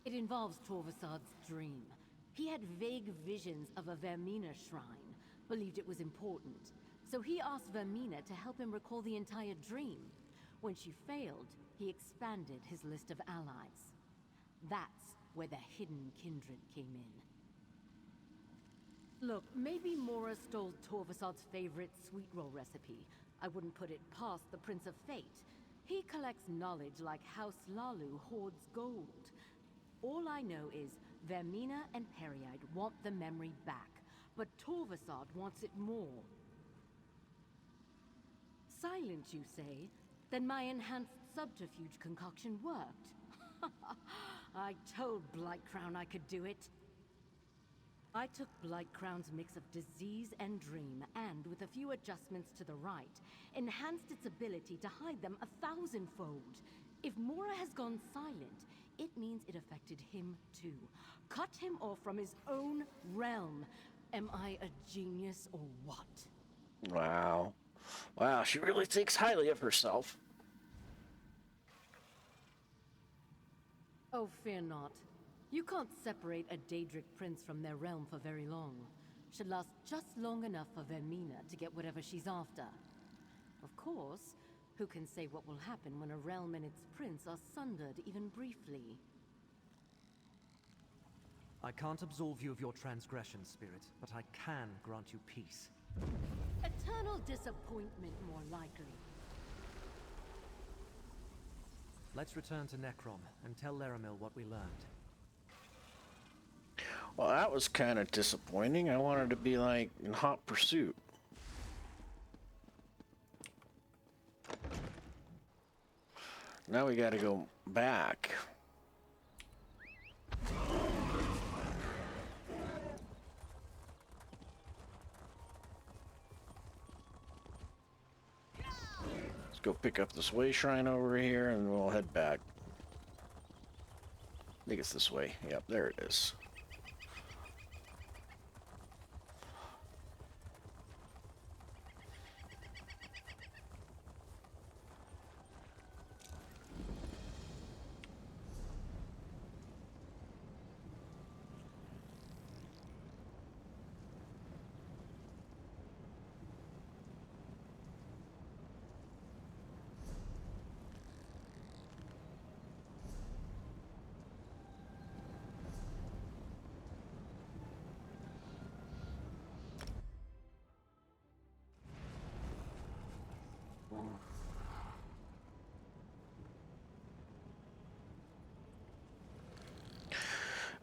It involves Torvasad's dream. He had vague visions of a Vermina shrine, believed it was important. So he asked Vermina to help him recall the entire dream. When she failed, he expanded his list of allies. That's where the hidden kindred came in. Look, maybe Mora stole Torvasad's favorite sweet roll recipe. I wouldn't put it past the Prince of Fate. He collects knowledge like House Lalu hoards gold. All I know is Vermina and Pereide want the memory back, but Torvasad wants it more. Silent, you say? Then my enhanced subterfuge concoction worked. I told Blightcrown I could do it. I took Blightcrown's mix of disease and dream, and with a few adjustments to the right, enhanced its ability to hide them 1,000-fold. If Mora has gone silent, it means it affected him too. Cut him off from his own realm. Am I a genius or what? Wow. Wow, she really thinks highly of herself. Oh, fear not. You can't separate a Daedric prince from their realm for very long. Should last just long enough for Vermina to get whatever she's after. Of course, who can say what will happen when a realm and its prince are sundered even briefly? I can't absolve you of your transgression, Spirit, but I can grant you peace. Eternal disappointment, more likely. Let's return to Necrom and tell Laramil what we learned. Well, that was kind of disappointing. I wanted to be like in hot pursuit. Now we gotta go back. Let's go pick up this way shrine over here and we'll head back. I think it's this way. Yep, there it is.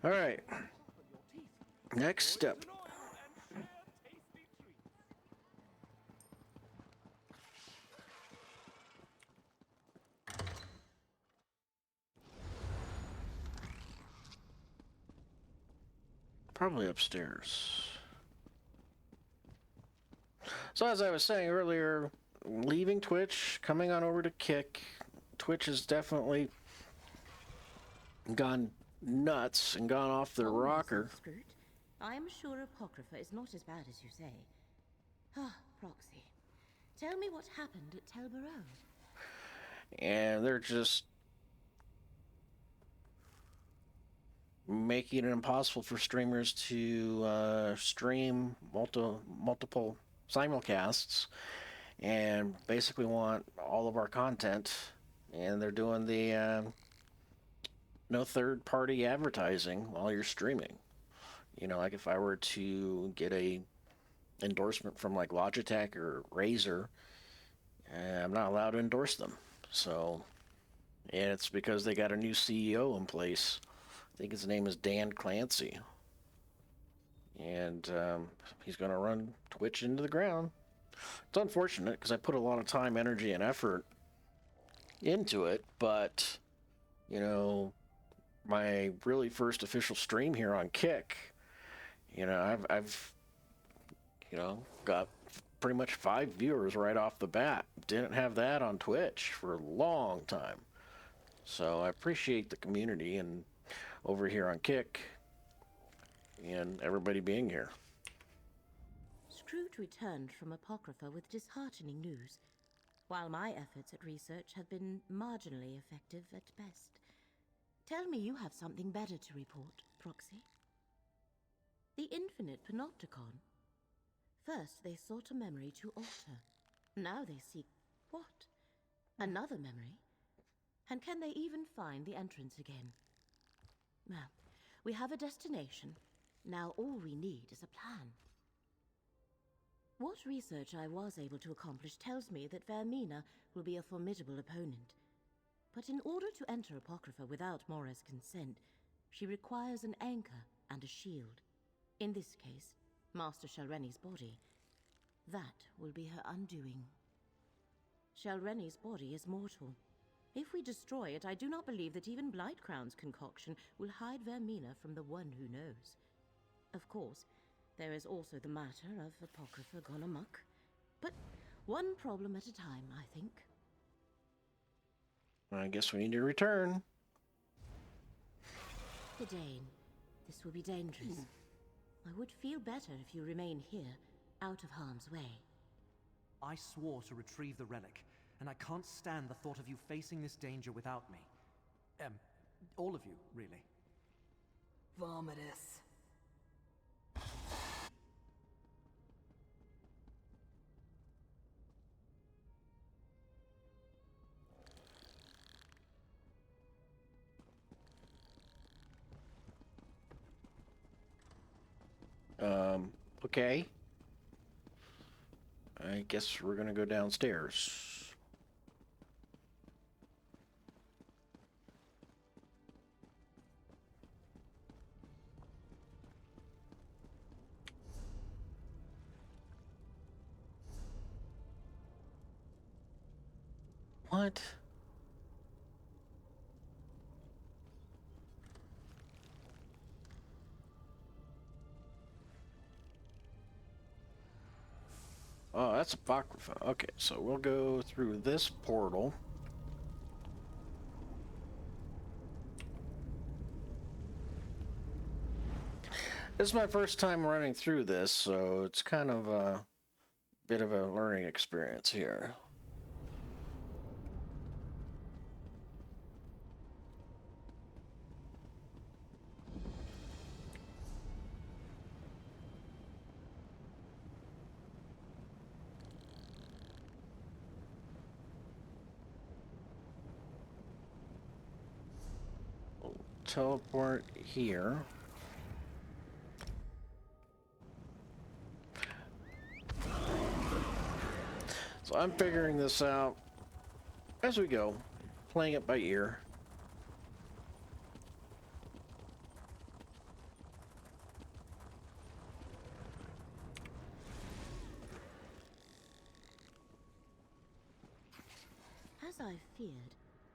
All right. Next step. Probably upstairs. So as I was saying earlier, leaving Twitch, coming on over to Kick. Twitch has definitely gone nuts and gone off their rocker. Scroot, I am sure Apocrypha is not as bad as you say. Ah, Proxy. Tell me what happened at Tel Barrow. And they're just making it impossible for streamers to stream multiple simulcasts and basically want all of our content. And they're doing the no third-party advertising while you're streaming. You know, like if I were to get a endorsement from like Logitech or Razer, I'm not allowed to endorse them. So, and it's because they got a new CEO in place. I think his name is Dan Clancy. And he's going to run Twitch into the ground. It's unfortunate because I put a lot of time, energy, and effort into it, but, you know, my really first official stream here on Kick, you know, I've you know, got pretty much 5 viewers right off the bat. Didn't have that on Twitch for a long time. So I appreciate the community and over here on Kick and everybody being here. Scroot returned from Apocrypha with disheartening news, while my efforts at research have been marginally effective at best. Tell me you have something better to report, Proxy. infinite panopticon. First, they sought a memory to alter. Now they seek what? Another memory? And can they even find the entrance again? Well, we have a destination. Now all we need is a plan. What research I was able to accomplish tells me that Vermina will be a formidable opponent. But in order to enter Apocrypha without Mora's consent, she requires an anchor and a shield. In this case, Master Shalreni's body. That will be her undoing. Shalreni's body is mortal. If we destroy it, I do not believe that even Blightcrown's concoction will hide Vermina from the one who knows. Of course, there is also the matter of Apocrypha gone amok. But one problem at a time, I think. I guess we need to return. Gadain, this will be dangerous. I would feel better if you remain here, out of harm's way. I swore to retrieve the relic, and I can't stand the thought of you facing this danger without me. All of you, really. Vomitus. Okay. I guess we're gonna go downstairs. What? Oh, that's Apocrypha. Okay, so we'll go through this portal. This is my first time running through this, so it's kind of a bit of a learning experience here. Teleport here. So I'm figuring this out as we go, playing it by ear. As I feared,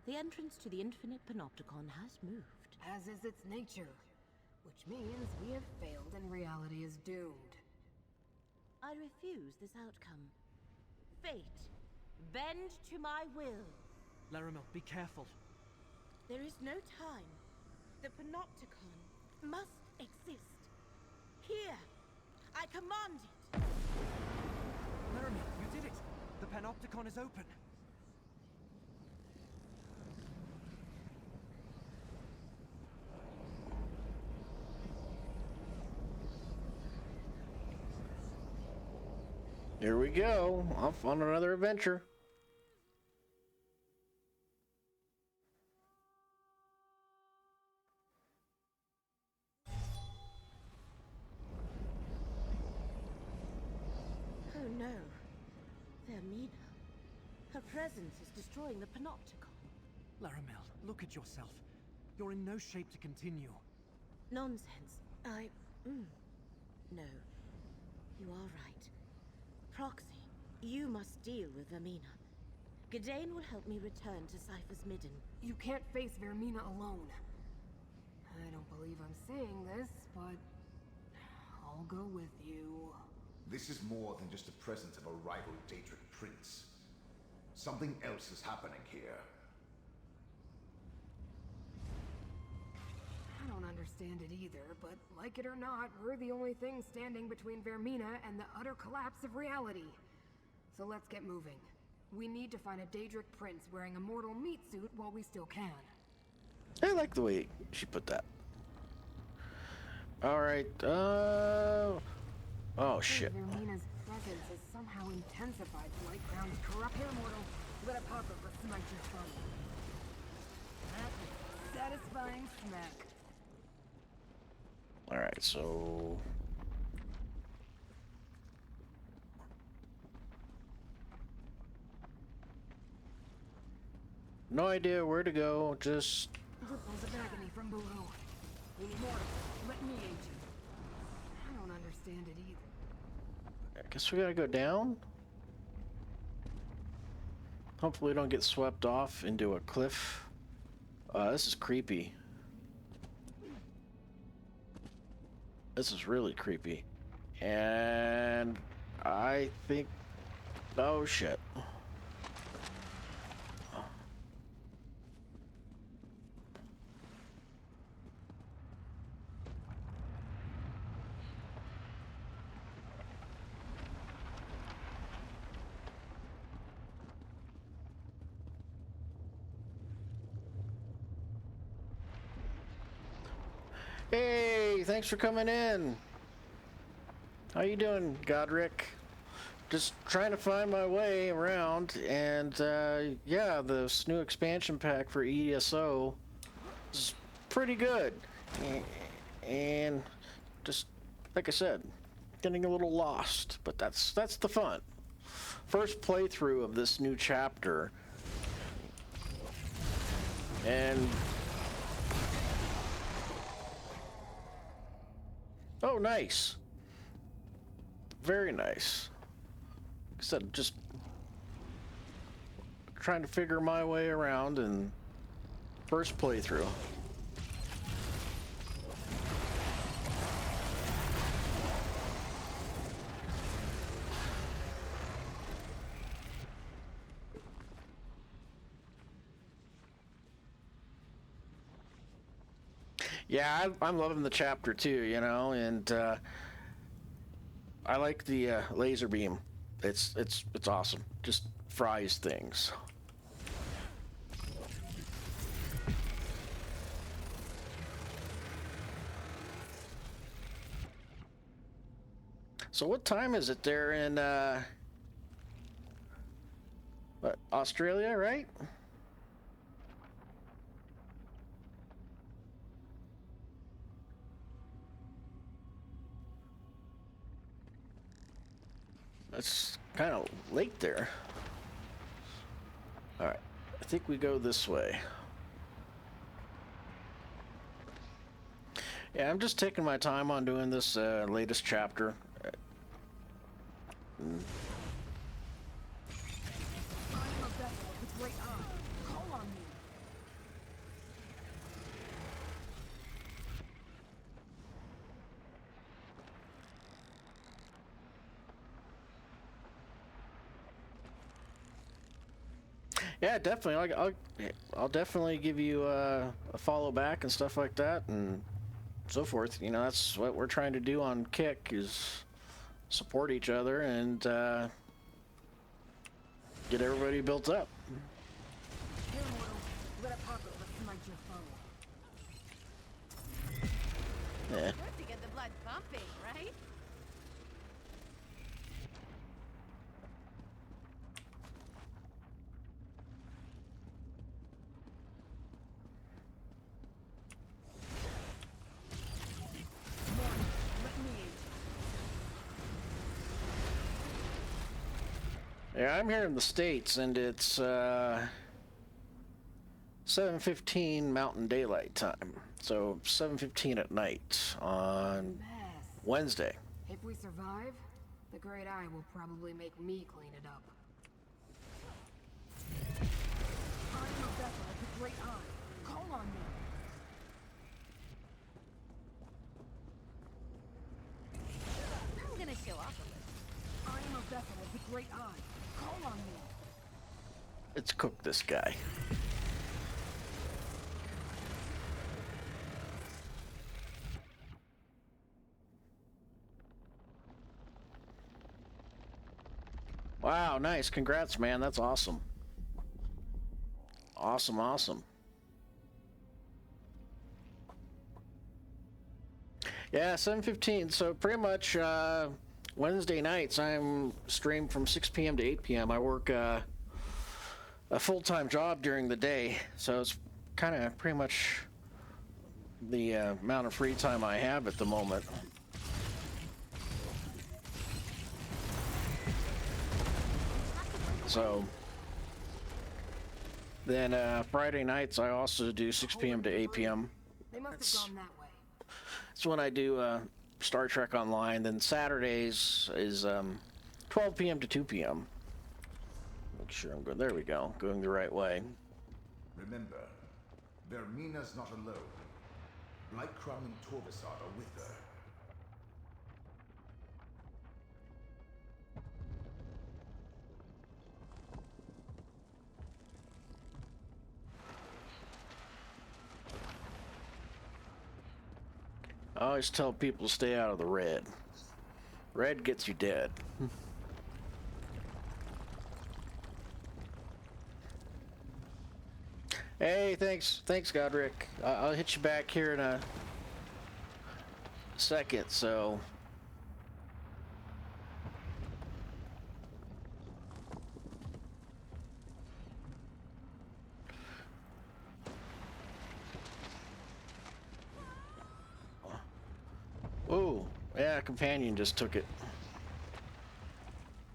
the entrance to the infinite panopticon has moved. As is its nature. Which means we have failed and reality is doomed. I refuse this outcome. Fate, bend to my will. Laramil, be careful. There is no time. The panopticon must exist. Here, I command it. Laramil, you did it! The panopticon is open. Here we go, off on another adventure. Oh no. Vermina. Her presence is destroying the panopticon. Laramil, look at yourself. You're in no shape to continue. Nonsense. No. You are right. Proxy, you must deal with Vermina. Gadain will help me return to Cypher's Midden. You can't face Vermina alone. I don't believe I'm saying this, but I'll go with you. This is more than just the presence of a rival Daedric prince. Something else is happening here. I don't understand it either, but like it or not, we're the only thing standing between Vermina and the utter collapse of reality. So let's get moving. We need to find a Daedric prince wearing a mortal meat suit while we still can. I like the way she put that. All right. Oh shit. Vermina's presence has somehow intensified Blight Crown's corrupt hair mortal. Let a popper smite your foe. That's a satisfying smack. All right, so no idea where to go. Just Ripples of agony from below. Immortal, let me aid you. I don't understand it either. I guess we gotta go down. Hopefully, we don't get swept off into a cliff. This is creepy. This is really creepy. And I think... Oh, shit. Hey, thanks for coming in. How you doing, Godric? Just trying to find my way around, and yeah, this new expansion pack for ESO is pretty good. And just like I said, getting a little lost, but that's the fun. First playthrough of this new chapter, and oh, nice. Very nice. Like I said, just trying to figure my way around and first playthrough. Yeah, I'm loving the chapter too, you know, and I like the laser beam. It's awesome. Just fries things. So what time is it there in what, Australia, right? It's kind of late there. All right, I think we go this way. Yeah, I'm just taking my time on doing this latest chapter. Yeah, definitely. I'll definitely give you a follow back and stuff like that and so forth. You know, that's what we're trying to do on Kick, is support each other and get everybody built up. Yeah. Good to get the blood pumping, right? Yeah, I'm here in the States, and it's 7:15 Mountain Daylight Time, so 7:15 at night on Wednesday. If we survive, the Great Eye will probably make me clean it up. I am a vessel of the Great Eye. Call on me. I'm gonna show off a little. I am a vessel of the Great Eye. Call on me. Let's cook this guy. Wow, nice. Congrats, man. That's awesome. Awesome, awesome. Yeah, 7:15. So pretty much Wednesday nights I'm streamed from 6 p.m. to 8 p.m. I work a full-time job during the day, so it's kind of pretty much the amount of free time I have at the moment. So then Friday nights I also do 6 p.m. to 8 p.m. They must have gone that way. That's when I do Star Trek Online. Then Saturdays is 12 p.m. to 2 p.m. Make sure I'm good. There we go. Going the right way. Remember, Vermina's not alone. Blightcrown and Torvisard are with her. I always tell people to stay out of the red. Red gets you dead. Hey, thanks, Godric. I'll hit you back here in a second. So, ooh, yeah, companion just took it.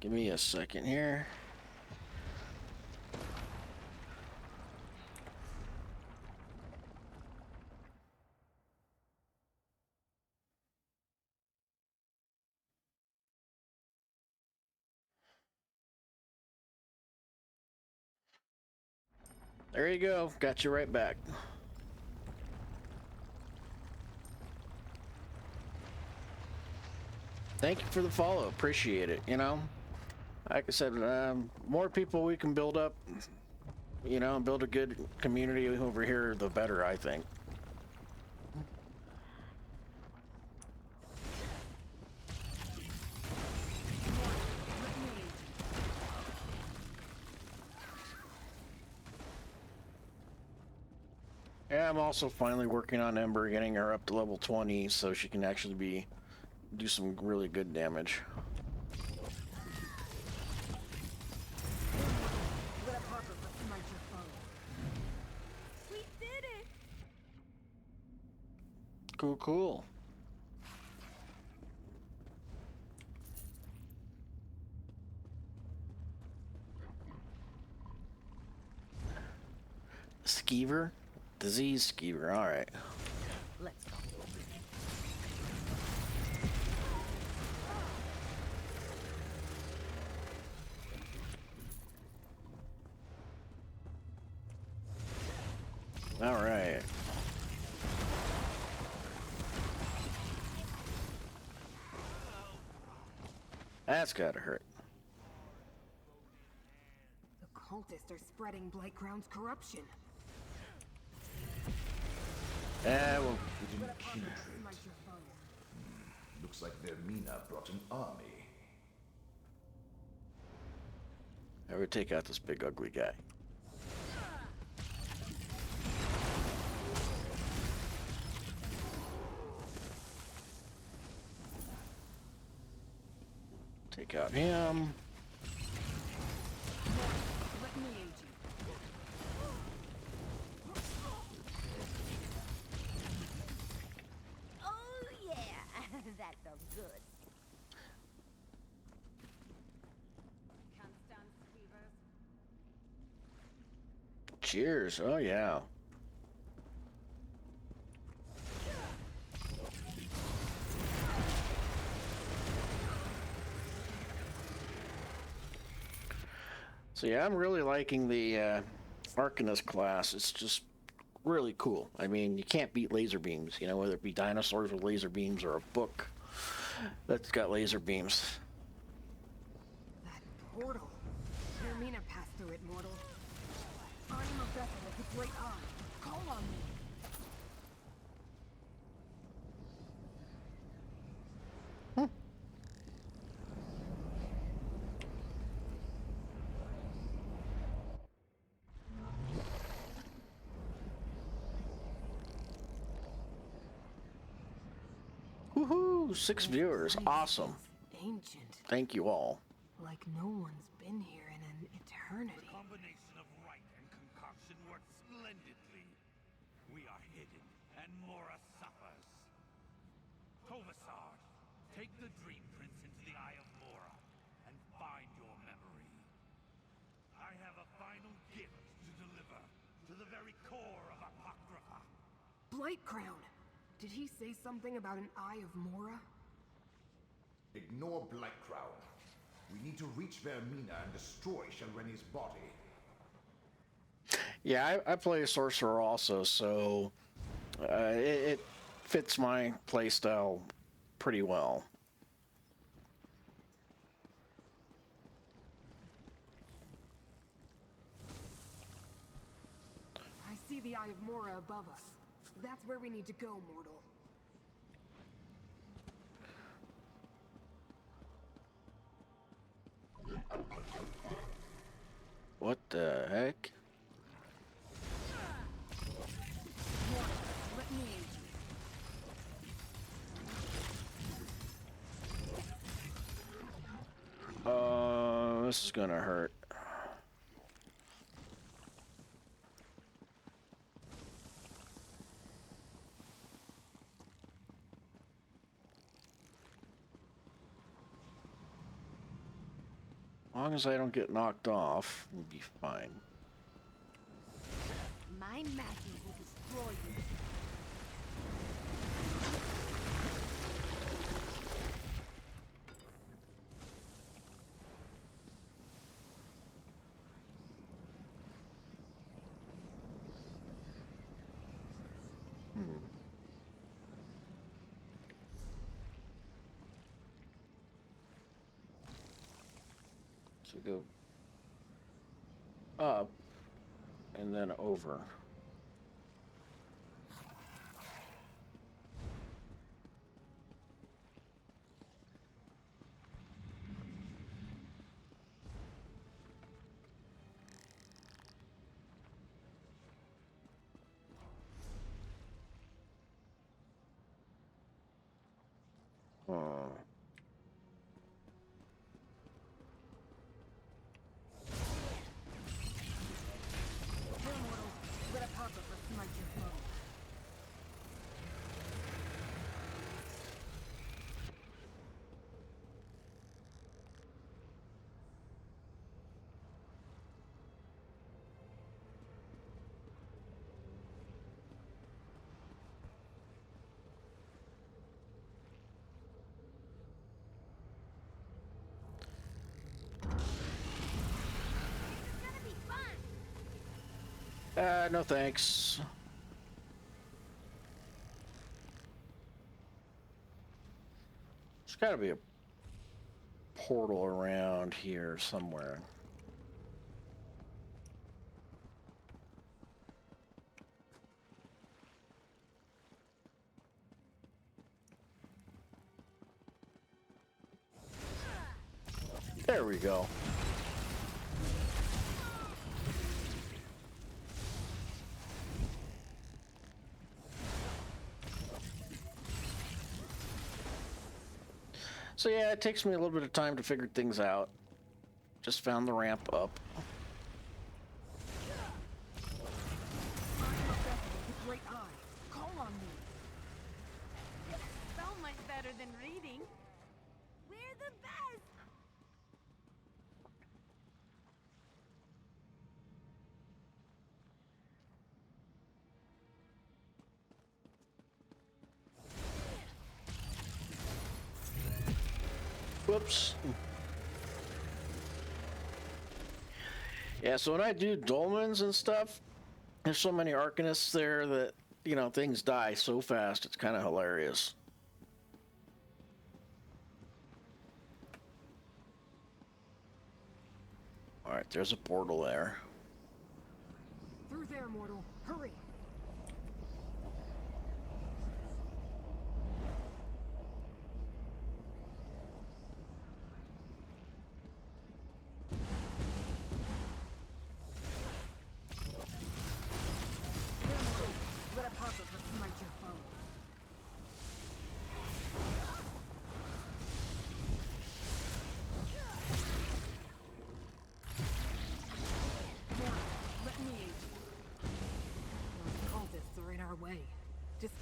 Give me a second here. There you go. Got you right back. Thank you for the follow. Appreciate it. You know, like I said, more people we can build up, you know, and build a good community over here, the better, I think. Yeah, I'm also finally working on Ember, getting her up to level 20 so she can actually do some really good damage. We did it! Cool, cool. Skeever? Disease Skeever, alright. Let's go. Alright. That's gotta hurt. The cultists are spreading Blightcrown's corruption. Well, Looks like Vermina brought an army. I would take out this big ugly guy. Take out him. Let me aid you. Oh yeah, that felt good. Cheers. Oh, yeah. So yeah, I'm really liking the Arcanist class. It's just really cool. I mean, you can't beat laser beams, you know, whether it be dinosaurs with laser beams or a book that's got laser beams. That portal. Vermina passed through it, mortal. I am a vessel of the Great Eye. Call on me. Ooh, 6 viewers. Awesome. Ancient. Thank you all. Like no one's been here in an eternity. The combination of rite and concoction worked splendidly. We are hidden, and Mora suffers. Tovasar, take the Dream Prince into the Eye of Mora and find your memory. I have a final gift to deliver to the very core of Apocrypha. Blight Crown! Did he say something about an Eye of Mora? Ignore Blight Crown. We need to reach Vermina and destroy Shelreni's body. Yeah, I play a sorcerer also, so it fits my playstyle pretty well. I see the Eye of Mora above us. That's where we need to go, mortal. What the heck? Let me aid you. This is gonna hurt. As long as I don't get knocked off, we'll be fine. My magic will destroy you. So go up and then over. No thanks. There's gotta be a portal around here somewhere. There we go. So yeah, it takes me a little bit of time to figure things out. Just found the ramp up. Great eye. Call on me. So much better than reading. We're the best! Whoops. Yeah, so when I do dolmens and stuff, there's so many arcanists there that, you know, things die so fast, it's kind of hilarious. Alright, there's a portal there. Through there, mortal. Hurry. Let a pop-up smite your foe.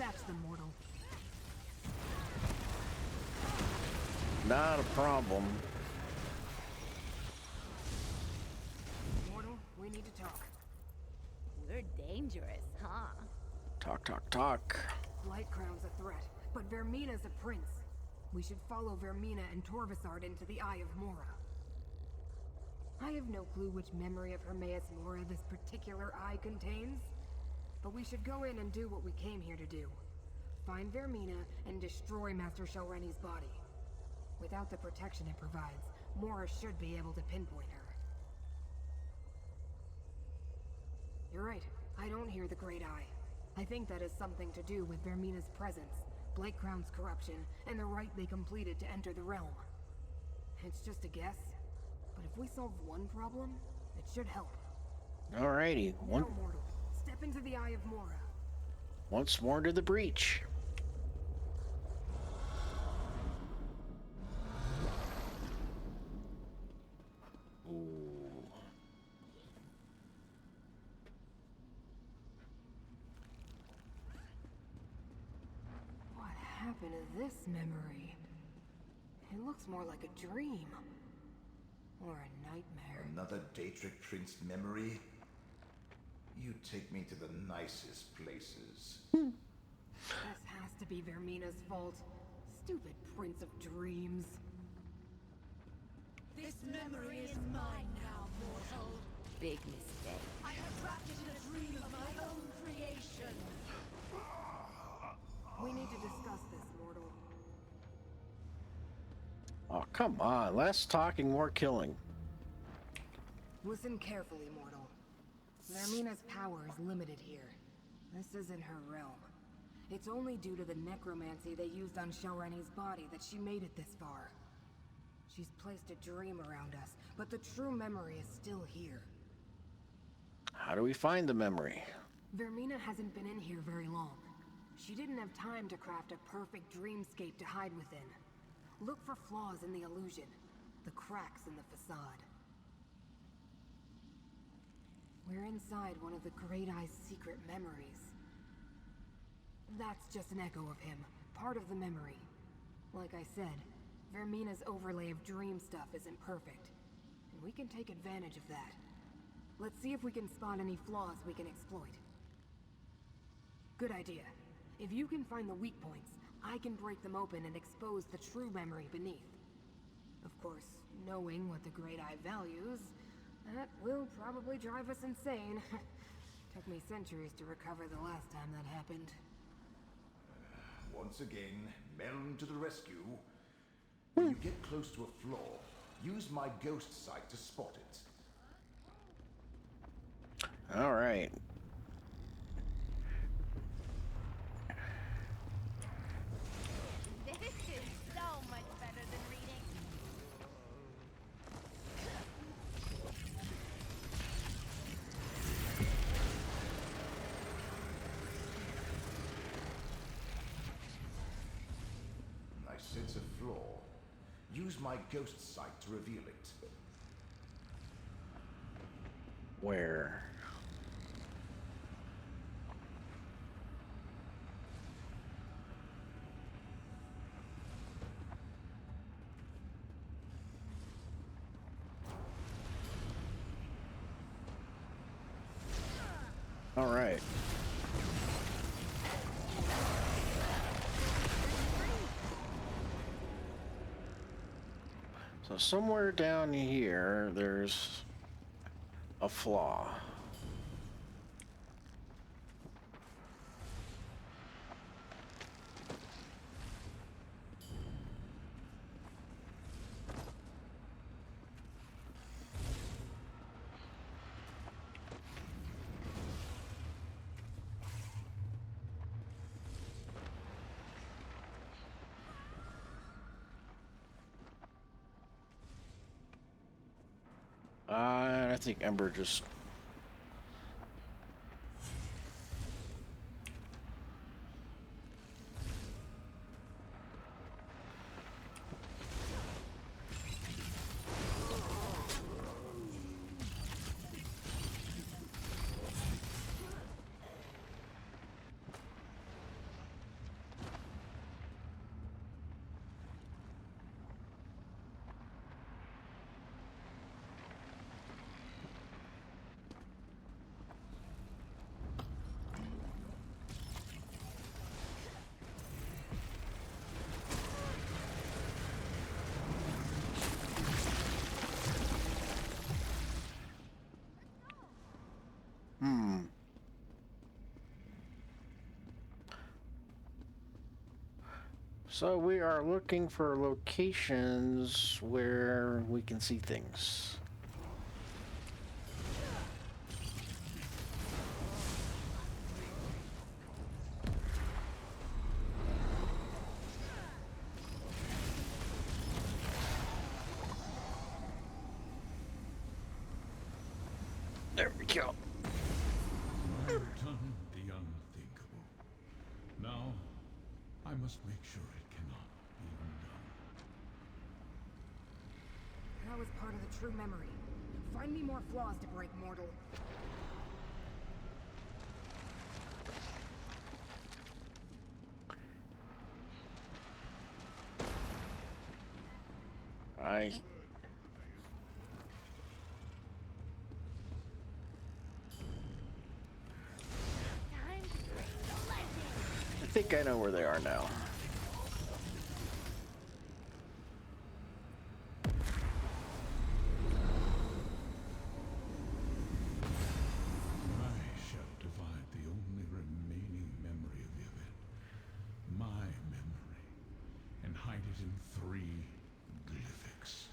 Dispatch them, mortal. Not a problem. Mortal, we need to talk. We're dangerous, huh? Talk, talk, talk. Light Crown's a threat, but Vermina's a prince. We should follow Vermina and Torvasard into the Eye of Mora. I have no clue which memory of Hermaeus Mora this particular eye contains, but we should go in and do what we came here to do. Find Vermina and destroy Master Shelreni's body. Without the protection it provides, Mora should be able to pinpoint her. You're right, I don't hear the Great Eye. I think that is something to do with Vermina's presence, Blake Crown's corruption, and the rite they completed to enter the realm. It's just a guess, but if we solve one problem, it should help. Alrighty, Now, mortal, step into the Eye of Mora. Once more to the breach. Ooh. What happened to this memory? It looks more like a dream. Or a nightmare. Another Daedric Prince memory? You take me to the nicest places. This has to be Vermina's fault. Stupid Prince of Dreams. This memory is mine now, mortal. Big mistake. I have wrapped it in a dream of my own creation. We need to discuss this, mortal. Oh, come on. Less talking, more killing. Listen carefully, mortal. Vermina's power is limited here. This isn't her realm. It's only due to the necromancy they used on Shelreni's body that she made it this far. She's placed a dream around us, but the true memory is still here. How do we find the memory? Vermina hasn't been in here very long. She didn't have time to craft a perfect dreamscape to hide within. Look for flaws in the illusion, the cracks in the facade. We're inside one of the Great Eye's secret memories. That's just an echo of him, part of the memory. Like I said, Vermina's overlay of dream stuff isn't perfect, and we can take advantage of that. Let's see if we can spot any flaws we can exploit. Good idea. If you can find the weak points, I can break them open and expose the true memory beneath. Of course, knowing what the Great Eye values, that will probably drive us insane. Took me centuries to recover the last time that happened. Once again, Melon to the rescue. When you get close to a flaw, use my ghost sight to spot it. All right. This is so much better than reading. I sense a flaw. Use my ghost sight to reveal it. Where? All right. So somewhere down here, there's a flaw. I think Ember just... So we are looking for locations where we can see things. There we go. I have done the unthinkable. Now, I must make sure it cannot be undone. That was part of the true memory. Find me more flaws to break, mortal. I think I know where they are now. I shall divide the only remaining memory of the event, my memory, and hide it in 3 glyphics.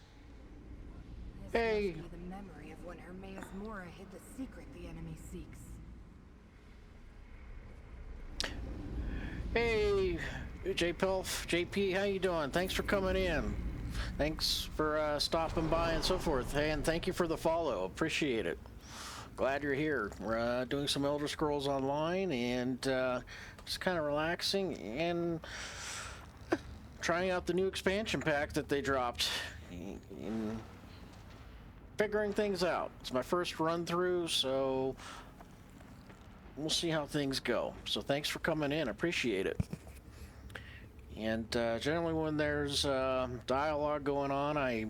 This Hey. must be the memory of when Hermaeus Mora hid the secret the enemy seeks. Hey, JP, how you doing? Thanks for coming in. Thanks for stopping by and so forth. Hey, and thank you for the follow. Appreciate it. Glad you're here. We're doing some Elder Scrolls Online and just kind of relaxing and trying out the new expansion pack that they dropped and figuring things out. It's my first run through, so we'll see how things go. So thanks for coming in. Appreciate it. And generally when there's dialogue going on, I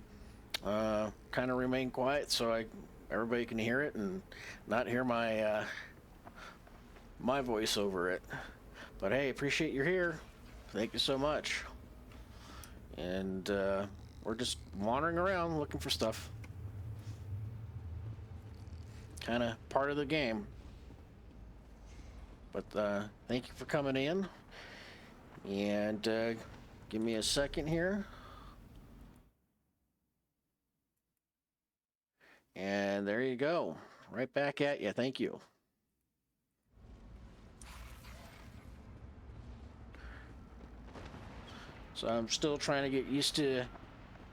kind of remain quiet so everybody can hear it and not hear my my voice over it. But hey, appreciate you're here. Thank you so much. And we're just wandering around looking for stuff. Kind of part of the game. But thank you for coming in. And give me a second here. And there you go. Right back at you. Thank you. So I'm still trying to get used to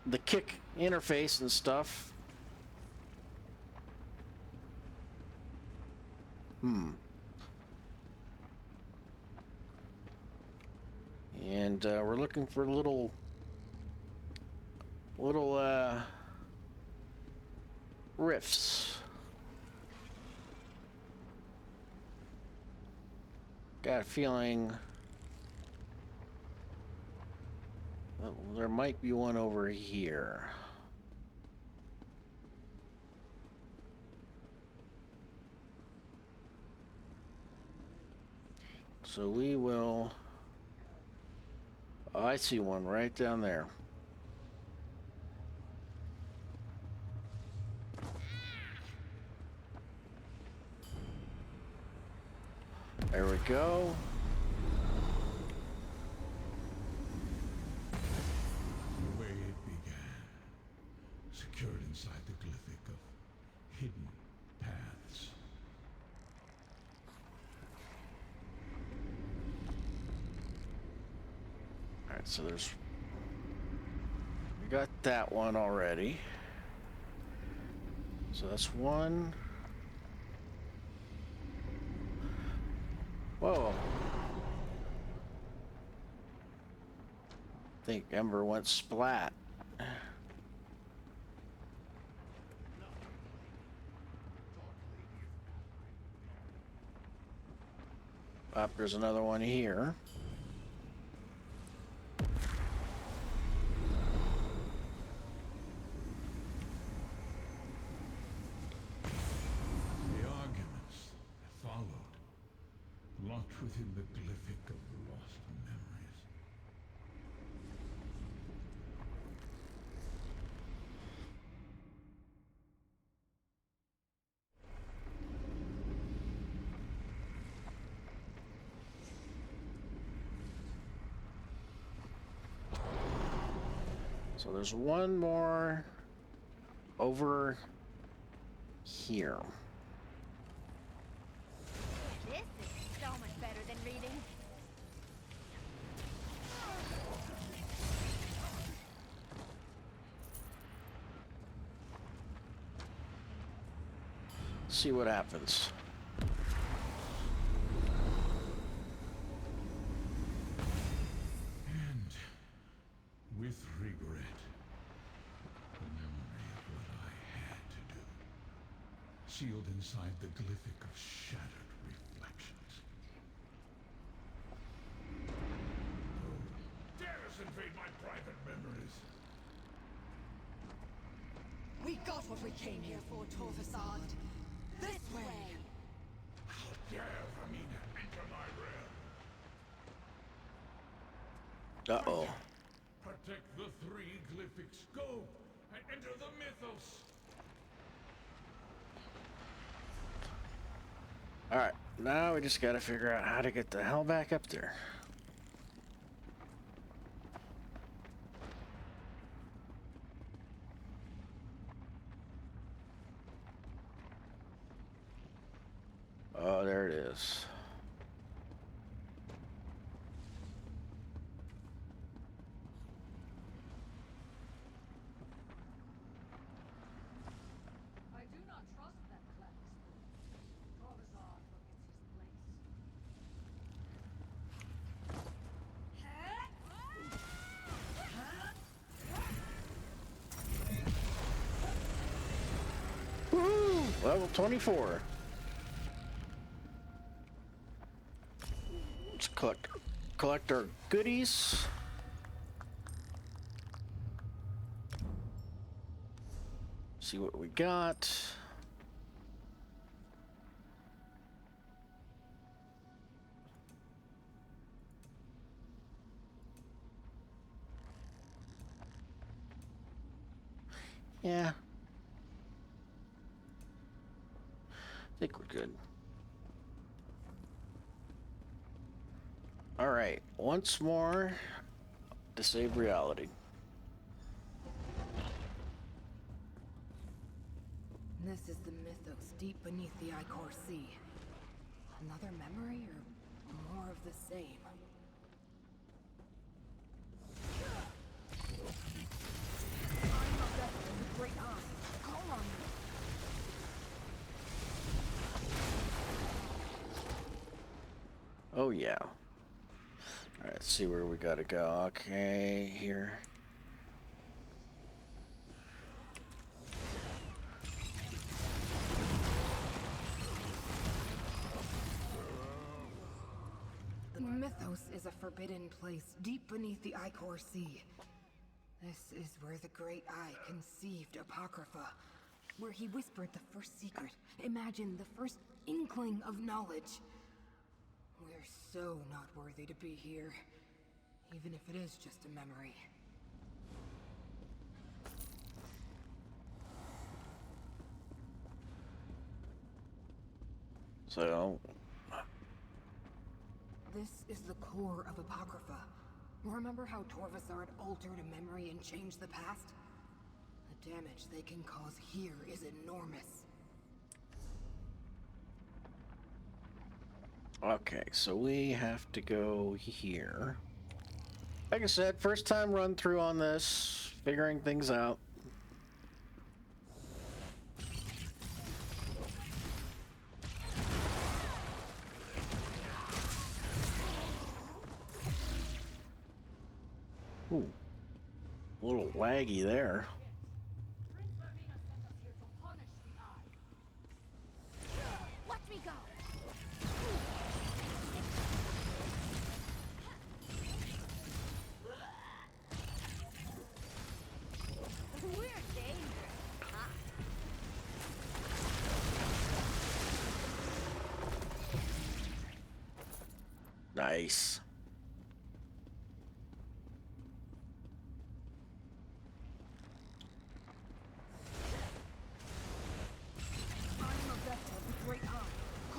the kick interface and stuff. And we're looking for little rifts. Got a feeling there might be one over here. So we will... Oh, I see one right down there. There we go. The way it began, secured inside the glyphic of hidden paths. All right, so there's... We got that one already. So that's one. Whoa. I think Ember went splat. Up, there's another one here. The arguments that followed, locked within the glyphic of lost memories. So there's one more over here. This is so much better than reading. See what happens. And with regret, the memory of what I had to do, sealed inside the glyphic of shattered reflections. Oh, dares invade my private memories. We got what we came here for, Torvasad. This way! How dare Vermina enter my realm? Uh-oh. Protect the three glyphics. Go and enter the mythos. Alright, now we just gotta figure out how to get the hell back up there. Oh, there it is. I do not trust that class. Torvasad forgets his place. Woo! Level 24. Let's collect our goodies. See what we got. Yeah. I think we're good. All right, once more, to save reality. This is the mythos deep beneath the Icor Sea. Another memory or more of the same? I'm not that with a great eye. Call on me. Oh yeah. All right, let's see where we gotta go. Okay, here. The mythos is a forbidden place deep beneath the Icor Sea. This is where the Great Eye conceived Apocrypha, where he whispered the first secret. Imagine the first inkling of knowledge. We're so not worthy to be here, even if it is just a memory. So, This is the core of Apocrypha. Remember how Torvasard altered a memory and changed the past? The damage they can cause here is enormous. okay, so we have to go here. Like I said, first time run through on this, figuring things out. Ooh, a little laggy there. Watch me go. We're dangerous, huh? Nice.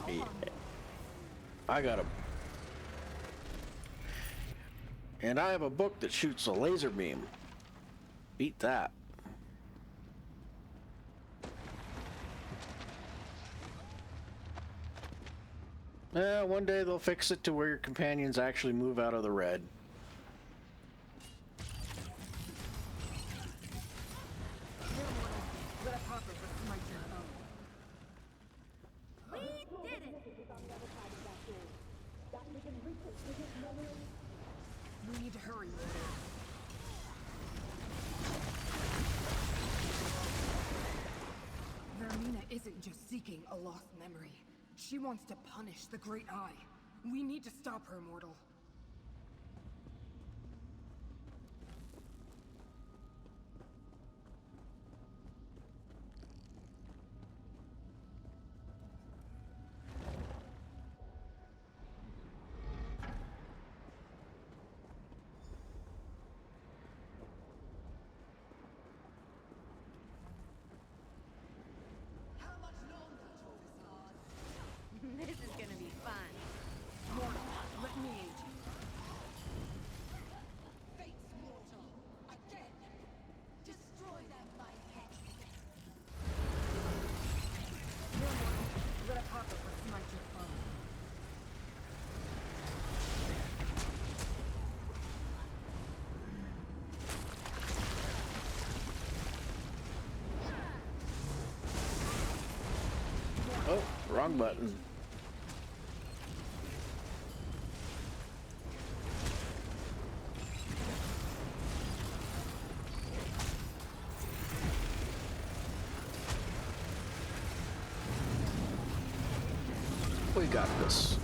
Yeah. I got a... And I have a book that shoots a laser beam. Beat that. One day they'll fix it to where your companions actually move out of the red. We need to hurry. Vermina isn't just seeking a lost memory. She wants to punish the Great Eye. We need to stop her, mortal. This is gonna be fun. Mortal, let me aid you. Fate's mortal. Again. Destroy them, my hex. Here, mortal, let a popper smite your foe. Oh, wrong button. We got this.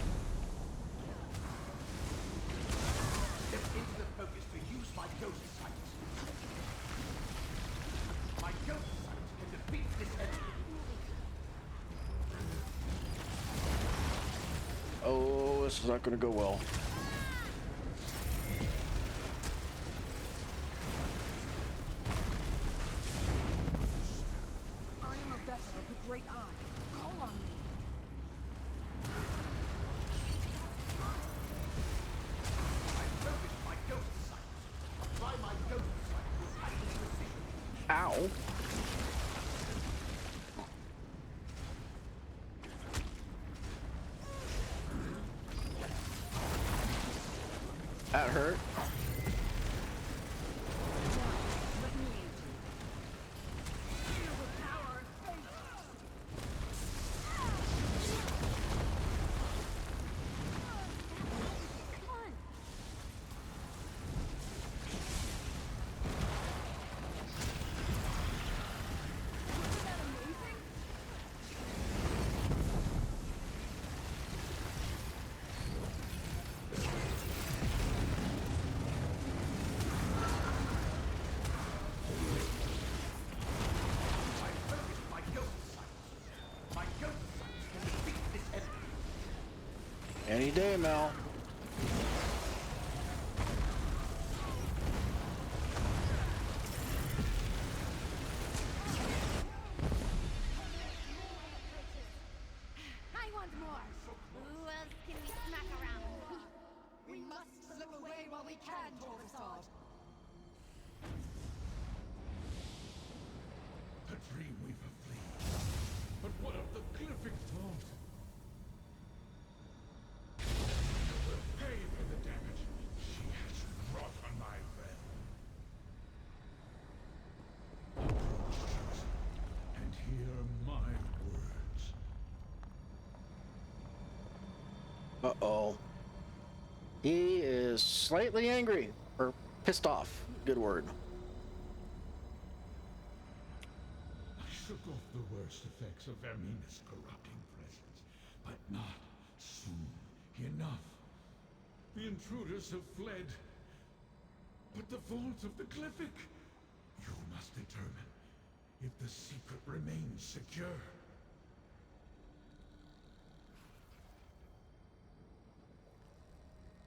Step into the focus to use my ghost sight. My ghost sight can defeat this enemy. Oh, this is not going to go well. I am a vessel of the Great Eye. Call on me. I focus my ghost sight. Apply my ghost sight with accurate precision. Ow. That hurt. Let me aid you. Feel the power of fate. Come on. Isn't that amazing? I focus my ghost sight. My ghost sight can defeat this enemy. Any day, Mel. I want more. Who else can we smack around? We must slip away while we can, Torvastad. The Dreamweaver flees. But what of the Glyphic thought? Will pay for the damage she has wrought on my realm. Approach, and hear my words. Uh-oh. He is slightly angry. Or pissed off. Good word. I shook off the worst effects of Vermina's corrupting presence, but not soon enough. The intruders have fled. But the vault of the Glyphic, you must determine if the secret remains secure.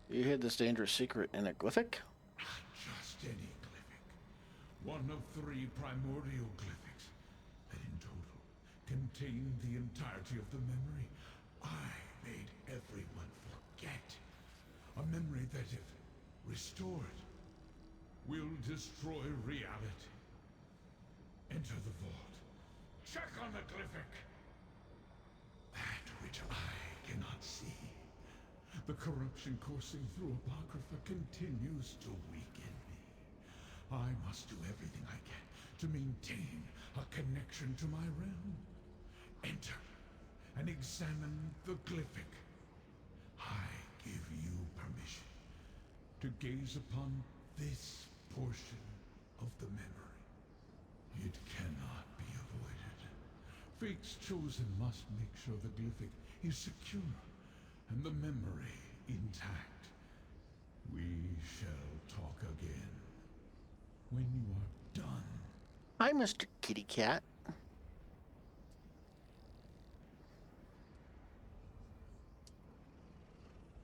You hid this dangerous secret in a glyphic? Just any Glyphic. One of 3 primordial Glyphics that in total contain the entirety of the memory I made everyone forget. A memory that, if restored, will destroy reality. Enter the vault. Check on the glyphic. That which I cannot see. The corruption coursing through Apocrypha continues to weaken me. I must do everything I can to maintain a connection to my realm. Enter and examine the glyphic. I give you permission to gaze upon this portion of the memory. It cannot be avoided. Fate's chosen must make sure the glyphic is secure and the memory intact. We shall talk again when you are done. Hi, Mr. Kitty Cat.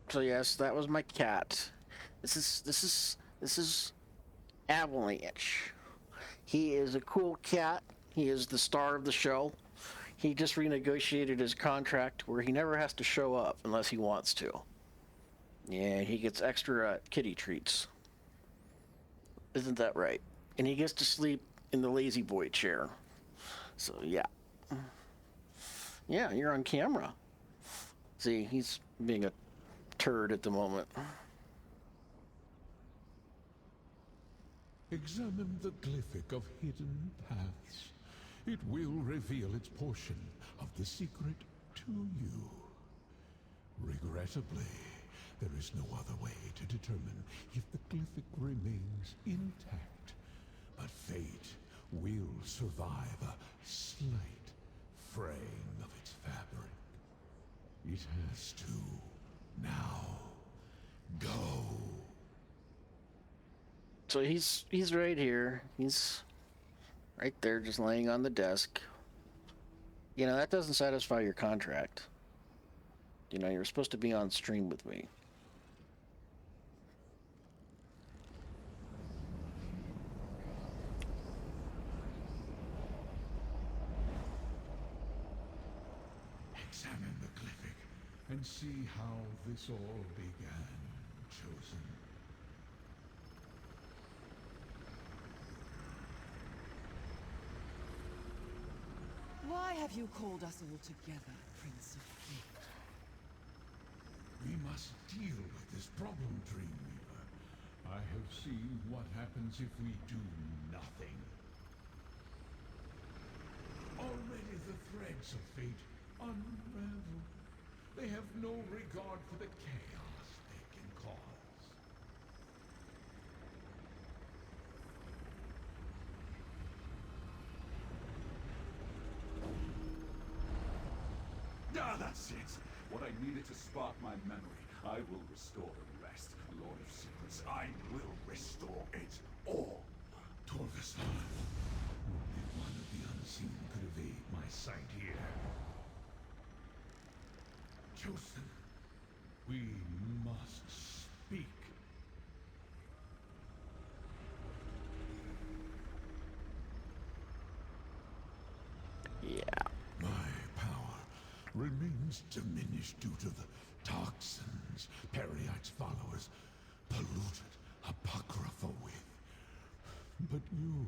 So yes, that was my cat. This is Avalanche. He is a cool cat. He is the star of the show. He just renegotiated his contract where he never has to show up unless he wants to. Yeah, he gets extra kitty treats. Isn't that right? And he gets to sleep in the lazy boy chair. So yeah. Yeah, you're on camera. See, he's being a turd at the moment. Examine the glyphic of hidden paths. It will reveal its portion of the secret to you. Regrettably, there is no other way to determine if the glyphic remains intact. But fate will survive a slight fraying of its fabric. It has to. Now, go. So he's right here. He's right there, just laying on the desk. You know, that doesn't satisfy your contract. You know, you're supposed to be on stream with me. Examine the glyphic and see how this all began, Chosen. Why have you called us all together, Prince of Fate? We must deal with this problem, Dreamweaver. I have seen what happens if we do nothing. Already the threads of fate unravel. They have no regard for the chaos they can cause. Ah, that's it! What I needed to spark my memory. I will restore the rest. Lord of Secrets, I will restore it all. Torvasar, only one of the unseen could evade my sight here. Chosen, we must speak. Yeah. My power remains diminished due to the toxins Periite's followers polluted Apocrypha with. But you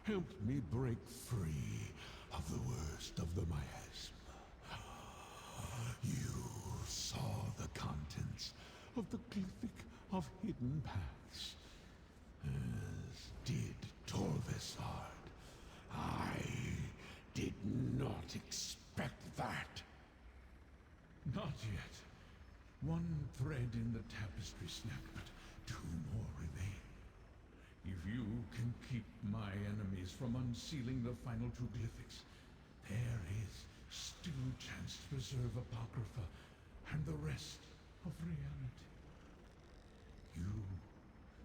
helped me break free of the worst of the miasma. You saw the contents of the glyphic of hidden paths, as did Torvasard. I did not expect that. Not yet. One thread in the tapestry snapped, but two more remain. If you can keep my enemies from unsealing the final two glyphics, there is still a chance to preserve Apocrypha and the rest of reality. You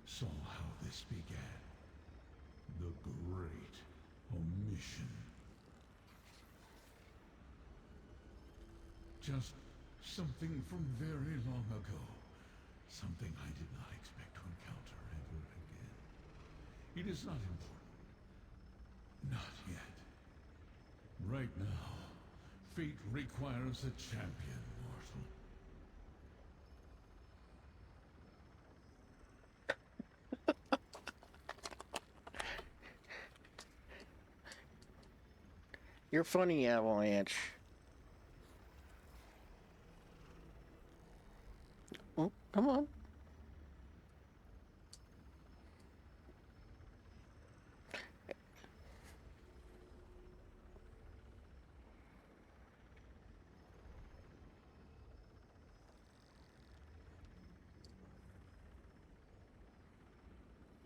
saw how this began. The great omission. Just something from very long ago. Something I did not expect to encounter ever again. It is not important. Not yet. Right now, fate requires a champion, mortal. You're funny, Avalanche. Oh, come on.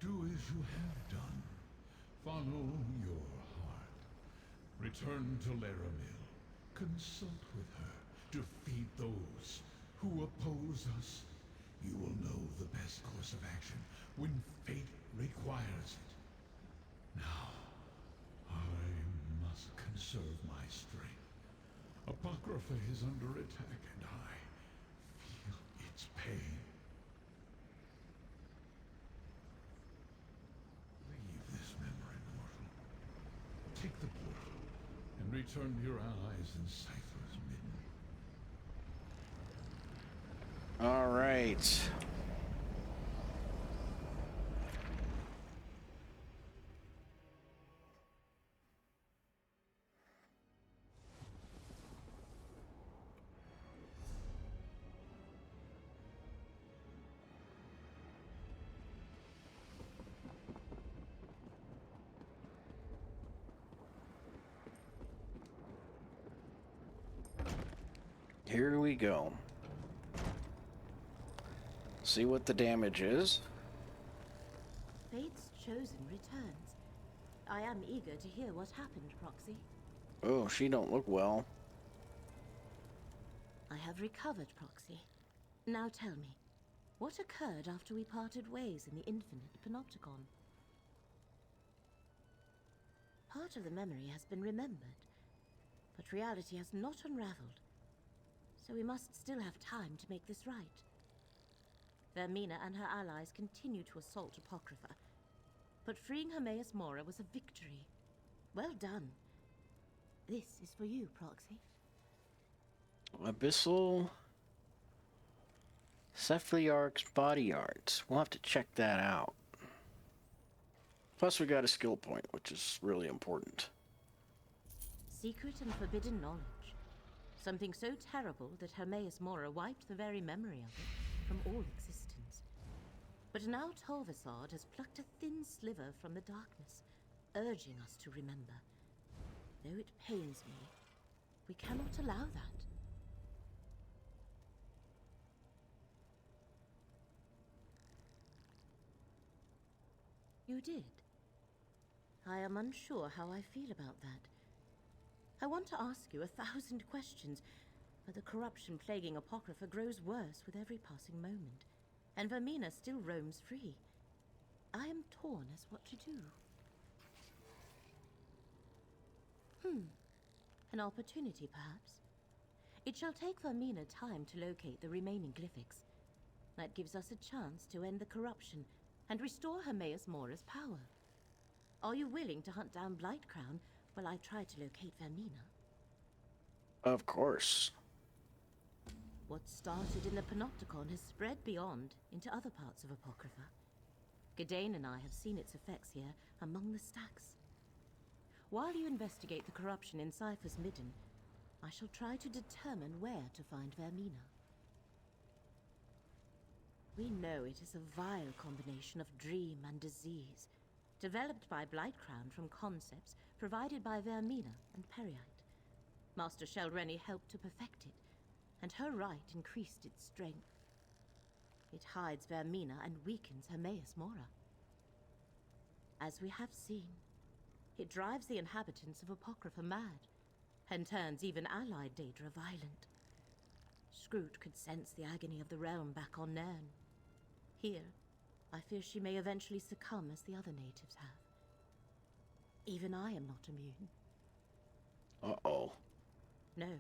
Do as you have done. Follow your heart. Return to Laramil. Consult with her. Defeat those who oppose us. You will know the best course of action when fate requires it. Now, I must conserve my strength. Apocrypha is under attack, and I feel its pain. Leave this memory, mortal. Take the portal, and return to your allies in Cypher's Midden. All right. Here we go. See what the damage is. Fate's chosen returns. I am eager to hear what happened, Proxy. Oh, she don't look well. I have recovered, Proxy. Now tell me, what occurred after we parted ways in the infinite Panopticon? Part of the memory has been remembered, but reality has not unraveled. So we must still have time to make this right. Vermina and her allies continue to assault Apocrypha, but freeing Hermaeus Mora was a victory. Well done. This is for you, Proxy. Abyssal Cephaliarch's body art. We'll have to check that out. Plus we got a skill point, which is really important. Secret and forbidden knowledge. Something so terrible that Hermaeus Mora wiped the very memory of it from all existence. But now Tolvasard has plucked a thin sliver from the darkness, urging us to remember. Though it pains me, we cannot allow that. You did. I am unsure how I feel about that. I want to ask you 1,000 questions, but the corruption plaguing Apocrypha grows worse with every passing moment, and Vermina still roams free. I am torn as what to do. An opportunity, perhaps. It shall take Vermina time to locate the remaining glyphics. That gives us a chance to end the corruption and restore Hermaeus Mora's power. Are you willing to hunt down Blightcrown while I try to locate Vermina? Of course. What started in the Panopticon has spread beyond into other parts of Apocrypha. Gadain and I have seen its effects here among the stacks. While you investigate the corruption in Cypher's Midden, I shall try to determine where to find Vermina. We know it is a vile combination of dream and disease, developed by Blightcrown from concepts provided by Vermina and Periite. Master Shelrenny helped to perfect it, and her rite increased its strength. It hides Vermina and weakens Hermaeus Mora. As we have seen, it drives the inhabitants of Apocrypha mad, and turns even allied Daedra violent. Scroot could sense the agony of the realm back on Nairn. Here, I fear she may eventually succumb as the other natives have. Even I am not immune. Uh-oh. No.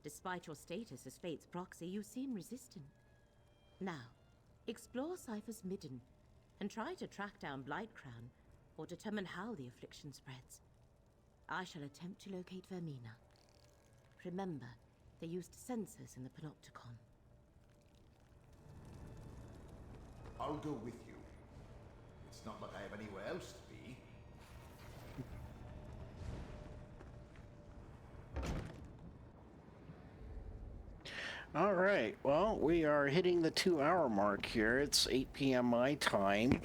Despite your status as Fate's proxy, you seem resistant. Now, explore Cypher's Midden, and try to track down Blightcrown, or determine how the affliction spreads. I shall attempt to locate Vermina. Remember, they used sensors in the Panopticon. I'll go with you. It's not like I have anywhere else to be. All right. Well, we are hitting the 2-hour mark here. It's 8 p.m. my time,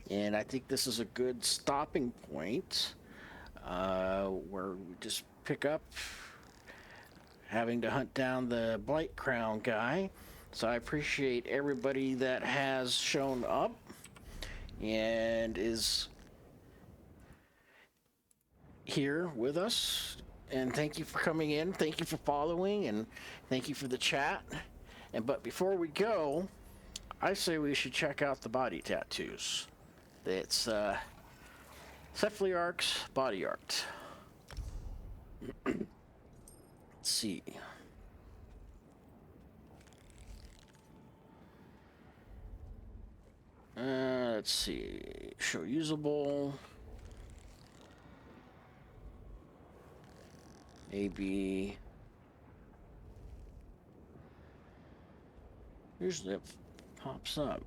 and I think this is a good stopping point where we just pick up having to hunt down the Blight Crown guy. So I appreciate everybody that has shown up and is here with us. And thank you for coming in. Thank you for following, and thank you for the chat. But before we go, I say we should check out the body tattoos. It's Cephaliarch's body art. Let's see. Let's see. Show usable. Maybe. Usually it pops up.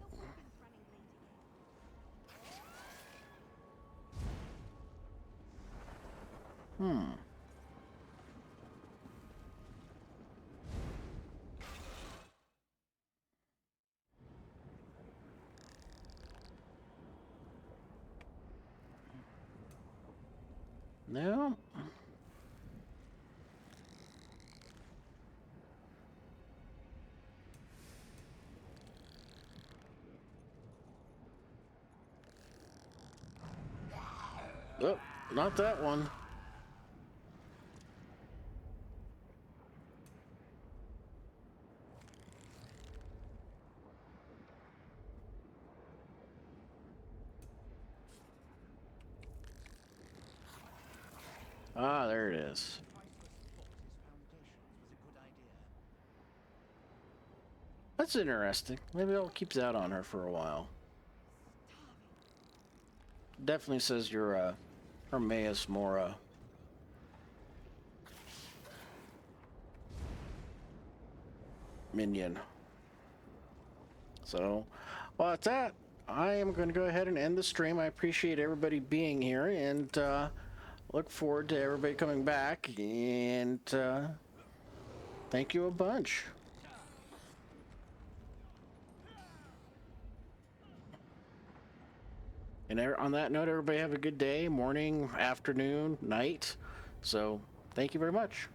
No. Oh, not that one. Ah, there it is. That's interesting. Maybe I'll keep that on her for a while. Definitely says you're Hermaeus Mora. Minion. So, well, at that, I am going to go ahead and end the stream. I appreciate everybody being here, and look forward to everybody coming back, and thank you a bunch. And on that note, everybody have a good day, morning, afternoon, night. So, thank you very much.